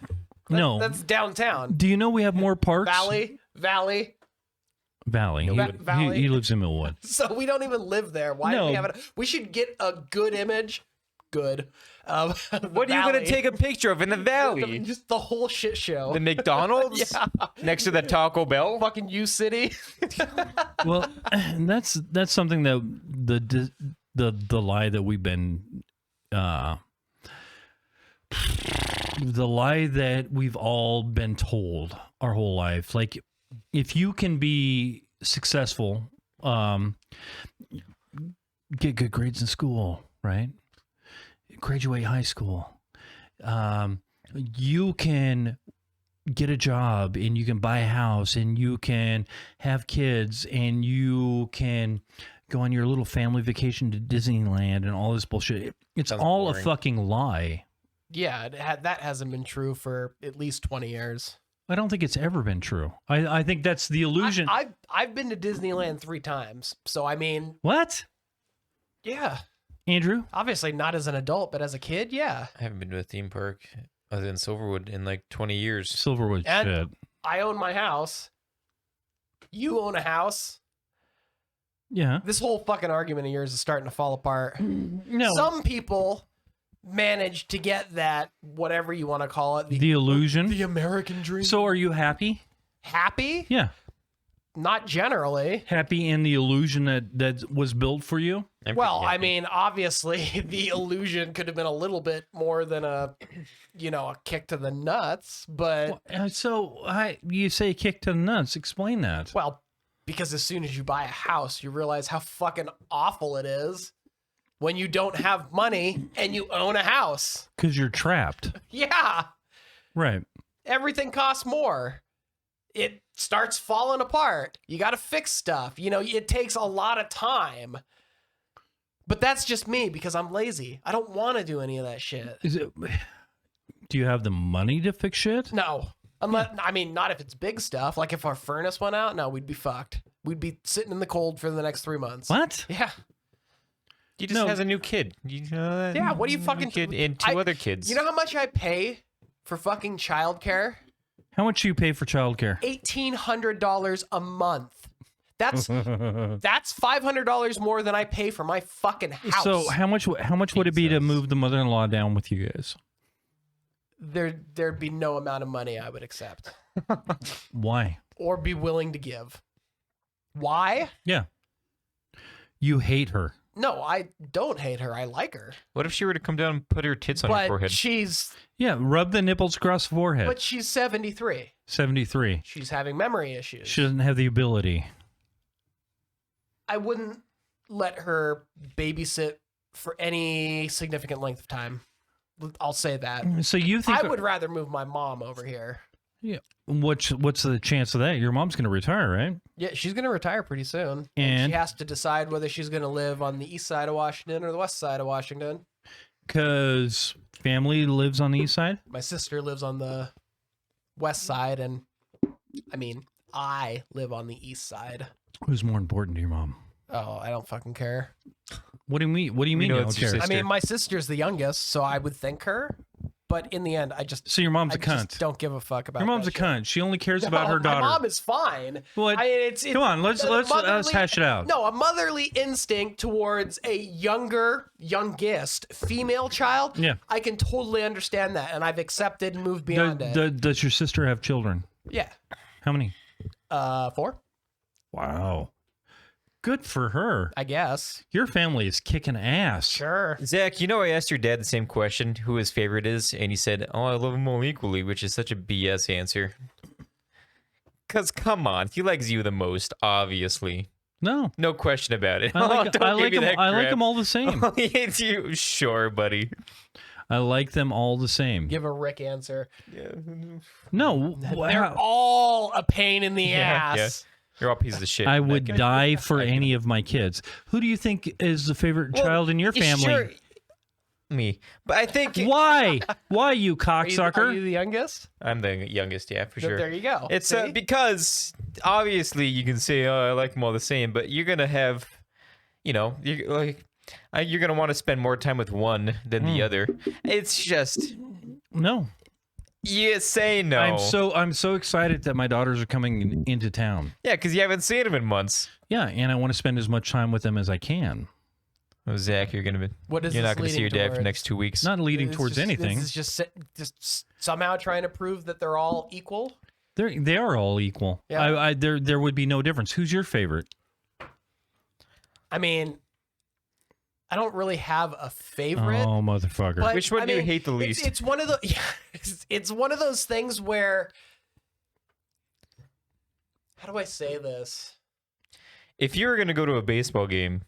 No. That's downtown. Do you know we have more parks? Valley. Valley. Valley. He lives in Millwood. So we don't even live there. Why do No. we have it? We should get a good image. Good. What are you going to take a picture of in the valley? Just the whole shit show. The McDonald's? Yeah. Next to the Taco Bell? Fucking U City. Well, that's something that the lie that we've been the lie that we've all been told our whole life. Like, if you can be successful, get good grades in school, right? Graduate high school. You can get a job, and you can buy a house, and you can have kids, and you can go on your little family vacation to Disneyland and all this bullshit. It's Sounds all boring. a fucking lie. Yeah, that hasn't been true for at least 20 years. I don't think it's ever been true. I think that's the illusion. I've been to Disneyland 3 times. So, I mean, What? yeah. Andrew? Obviously not as an adult, but as a kid, yeah. I haven't been to a theme park other than Silverwood in like 20 years. Silverwood And shit. I own my house. You own a house. Yeah. This whole fucking argument of yours is starting to fall apart. No. Some people manage to get that, whatever you want to call it, The illusion. the American dream. So are you happy? Happy? Yeah. Not generally. Happy in the illusion that was built for you? I'm Well, pretty I happy. mean, obviously, the illusion could have been a little bit more than a kick to the nuts, but You say kick to the nuts. Explain that. well, because as soon as you buy a house, you realize how fucking awful it is when you don't have money and you own a house. Because you're trapped. Yeah, Right. everything costs more. It starts falling apart. You got to fix stuff. It takes a lot of time. But that's just me because I'm lazy. I don't want to do any of that shit. Do you have the money to fix shit? No. Not if it's big stuff. Like if our furnace went out, no, we'd be fucked. We'd be sitting in the cold for the next 3 months. What? Yeah. he just has a new kid. You know that? Yeah, what do you New fucking... kid and 2 other kids. You know how much I pay for fucking childcare? How much do you pay for childcare? $1,800 a month. That's $500 more than I pay for my fucking house. So how much would it be to move the mother-in-law down with you guys? There'd be no amount of money I would accept Why? or be willing to give. Why? Yeah. You hate her. No, I don't hate her. I like her. What if she were to come down and put her tits on your But forehead? she's Yeah, rub the nipples across the forehead. but she's 73. 73. She's having memory issues. She doesn't have the ability. I wouldn't let her babysit for any significant length of time. I'll say that. So you think I would rather move my mom over here. Yeah. What's the chance of that? Your mom's going to retire, right? Yeah, she's going to retire pretty soon. And? She has to decide whether she's going to live on the east side of Washington or the west side of Washington. Because family lives on the east side? My sister lives on the west side, and I live on the east side. Who's more important to your mom? Oh, I don't fucking care. What do you mean? What do you mean? know You it's don't your care? sister. I mean, my sister's the youngest, so I would think her. But in the end, I just So your mom's I a cunt. just don't give a fuck about Your mom's a that shit. cunt. She only cares about her My daughter. mom is fine. What? Come on, let's hash it out. No, a motherly instinct towards a youngest female child. Yeah. I can totally understand that, and I've accepted and moved beyond it. Does your sister have children? Yeah. How many? 4, Wow. Good for her. I guess. Your family is kicking ass. Sure. Zach, you know, I asked your dad the same question, who his favorite is, and he said, "Oh, I love them all equally," which is such a BS answer. Because come on, he likes you the most, obviously. No question about it. I like, Don't I give like me them. that I like crap. them all the same. He hates you, sure, buddy. I like them all the same. Give a Rick answer. No, They're all a pain in the ass. Yeah. You're all pieces of shit. I would die for any of my kids. Who do you think is the favorite child in your family? Sure, me, but I think Why? Why you Are cocksucker? you the youngest? I'm the youngest. Yeah, for sure. There you go. It's See? because obviously you can say, "Oh, I like them all the same," but you're gonna have, you know, you're gonna want to spend more time with one than the other. It's just No. you say no. I'm so excited that my daughters are coming into town. Yeah, because you haven't seen them in months. Yeah, and I want to spend as much time with them as I can. Oh, Zach, you're gonna be. What is You're this not gonna see your leading dad for the towards? next 2 weeks. Not leading This towards is- anything. This is just somehow trying to prove that they're all equal. They are all equal. Yeah. There would be no difference. Who's your favorite? I mean, I don't really have a favorite. Oh, motherfucker. But, Which one I do you mean, hate the least? It's one of the. Yeah, it's one of those things where. How do I say this? If you were gonna go to a baseball game,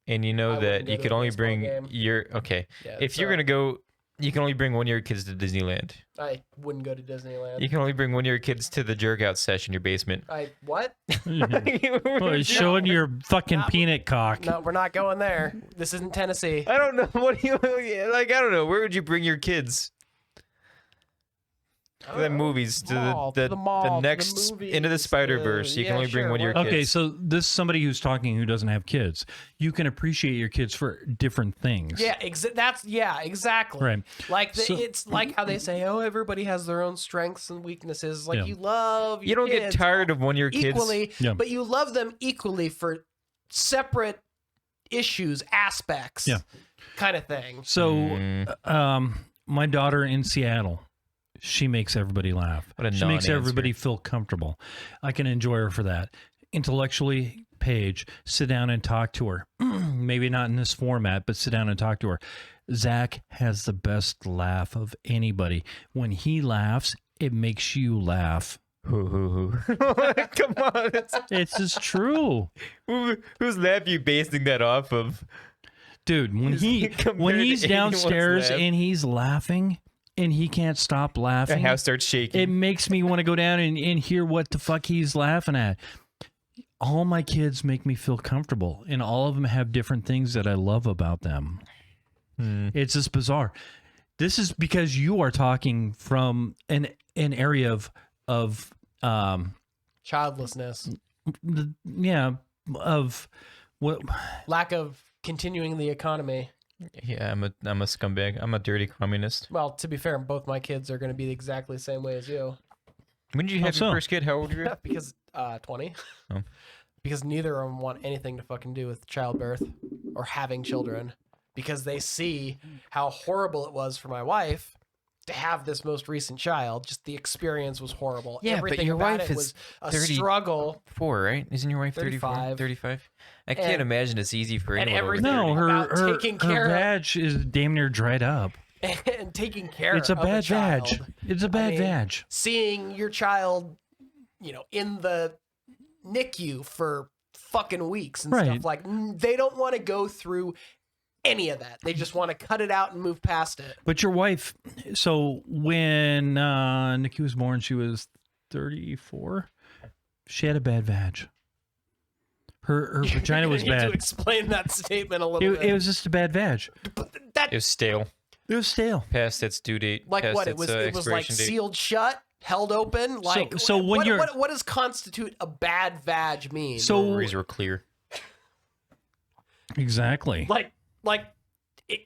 and you know I wouldn't that go you to could a only baseball bring game. your okay. Yeah, If you're sorry. gonna go, you can only bring one of your kids to Disneyland. I wouldn't go to Disneyland. You can only bring one of your kids to the jerk out session in your basement. I what? Well, he's showing your fucking peanut cock. No, we're not going there. This isn't Tennessee. I don't know. What do you like? I don't know. Where would you bring your kids? To the movies, to Mall, the to the mall, to the next movies, into the Spider-Verse. You can yeah, only bring sure, one of your where- kids. Okay, so this is somebody who's talking who doesn't have kids. You can appreciate your kids for different things. Yeah, exactly. Right. Like So- it's like how they say, oh, everybody has their own strengths and weaknesses. Like Yeah. you love You your don't get kids tired of one of your kids. equally, Yeah. but you love them equally for separate issues, aspects, Yeah. kind of thing. So, my daughter in Seattle, she makes everybody laugh. What a She makes non-answer. everybody feel comfortable. I can enjoy her for that. Intellectually, Paige, sit down and talk to her. Maybe not in this format, but sit down and talk to her. Zach has the best laugh of anybody. When he laughs, it makes you laugh. Come on, It's just true. whose laugh you basing that off of? Dude, when Compared to he's anyone's downstairs laugh. and he's laughing and he can't stop The laughing, house starts shaking. it makes me want to go down and hear what the fuck he's laughing at. All my kids make me feel comfortable, and all of them have different things that I love about them. It's just bizarre. This is because you are talking from an area of Childlessness, of what lack of continuing the economy. Yeah, I'm a scumbag. I'm a dirty communist. Well, to be fair, both my kids are going to be exactly the same way as you. When did you have so? your first kid? How old were you? Because 20. Oh. Because neither of them want anything to fucking do with childbirth or having children, because they see how horrible it was for my wife to have this most recent child. Just the experience was horrible. Yeah, Everything but your about wife it is was a 30 struggle. 4, right? Isn't your wife 34? 35. 35? I can't And- imagine it's easy for and anyone. everything- over no, 30. her about taking care of- vag is damn near dried up. And taking care It's a of bad child. vag. It's a bad mean, vag. Seeing your child, in the NICU for fucking weeks and Right. stuff like they don't want to go through any of that. They just want to cut it out and move past it. But your wife, so when Nikki was born, she was 34. She had a bad vag. Her vagina was You need to bad. explain that statement a little bit. It was just a bad vag. That It was stale. It was stale. Past its due date. like past what? It its, was like expiration date. sealed shut. held open? Like, so when what, you're- what does constitute a bad vag mean? So Ovaries were clear. exactly. like it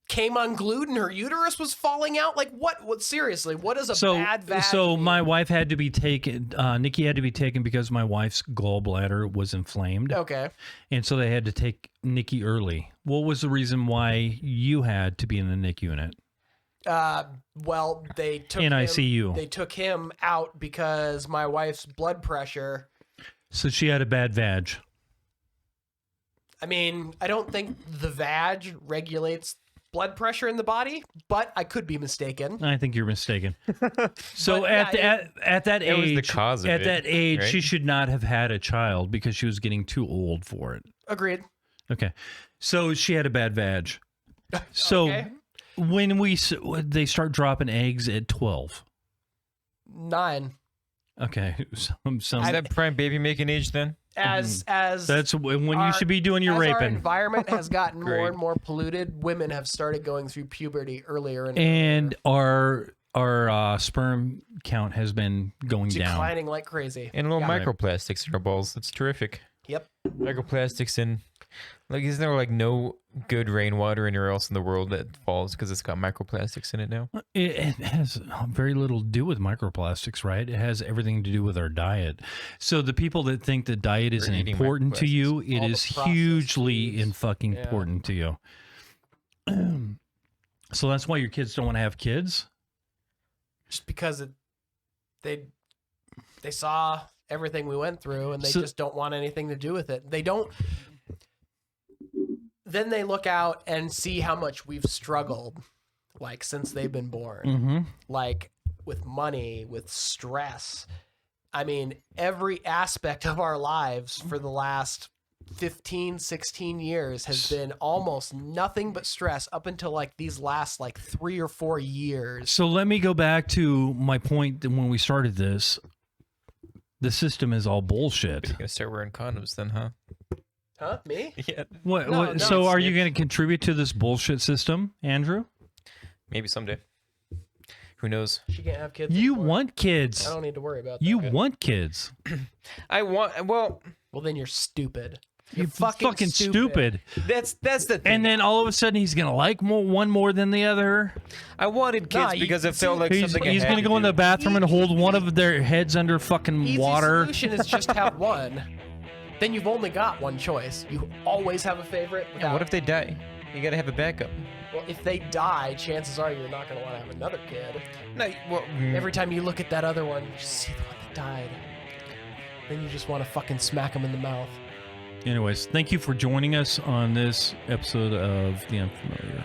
came unglued and her uterus was falling out. Like what? Seriously, what is a bad vag? So mean? my wife had to be taken. Nikki had to be taken because my wife's gallbladder was inflamed. Okay. And so they had to take Nikki early. What was the reason why you had to be in the NIC unit? Well, they took In him, ICU. They took him out because my wife's blood pressure. So she had a bad vag. I mean, I don't think the vag regulates blood pressure in the body, but I could be mistaken. I think you're mistaken. So But, at yeah, at that It was age, the cause of at it, that age, right? she should not have had a child because she was getting too old for it. Agreed. Okay, so she had a bad vag. So Okay. when they start dropping eggs at 12. 9. Okay, some Is that prime baby making age then? As that's when you our- should be doing your as our raping. environment has gotten more Great. and more polluted, women have started going through puberty earlier And our sperm count has been going down. declining like crazy. And little Yeah. microplastics in our balls. That's terrific. Yep. Microplastics in, like, isn't there like no good rainwater anywhere else in the world that falls because it's got microplastics in it now? It has very little to do with microplastics, right? It has everything to do with our diet. So the people that think that diet isn't eating important to you, it All the is processed hugely foods. and fucking Yeah. important to you. So that's why your kids don't want to have kids? Just because they saw everything we went through and they So- just don't want anything to do with it. They don't. Then they look out and see how much we've struggled, like since they've been born, Mm-hmm. like with money, with stress. I mean, every aspect of our lives for the last 15, 16 years has been almost nothing but stress up until like these last like 3 or 4 years. So let me go back to my point that when we started this. The system is all bullshit. You're gonna start wearing condoms then, huh? Huh? Me? Yeah, What, No, what, no, so are you Snip. going to contribute to this bullshit system, Andrew? maybe someday. Who knows? She can't have kids. You anymore. want kids. I don't need to worry about that. You want kids. I want. Well, Well, then you're stupid. You're fucking fucking stupid. stupid. that's the thing. And then all of a sudden he's gonna like one more than the other. I wanted kids Nah, you- because it see, felt like He's something I gonna had to go in do. the bathroom and hold one of their heads under fucking Easy water. solution is just have one. Then you've only got one choice. You always have a favorite. Yeah, without- what if they die? You gotta have a backup. Well, if they die, chances are you're not going to want to have another kid. No, well, Every time you look at that other one, you see the one that died. Then you just want to fucking smack them in the mouth. Anyways, thank you for joining us on this episode of The Unfamiliar.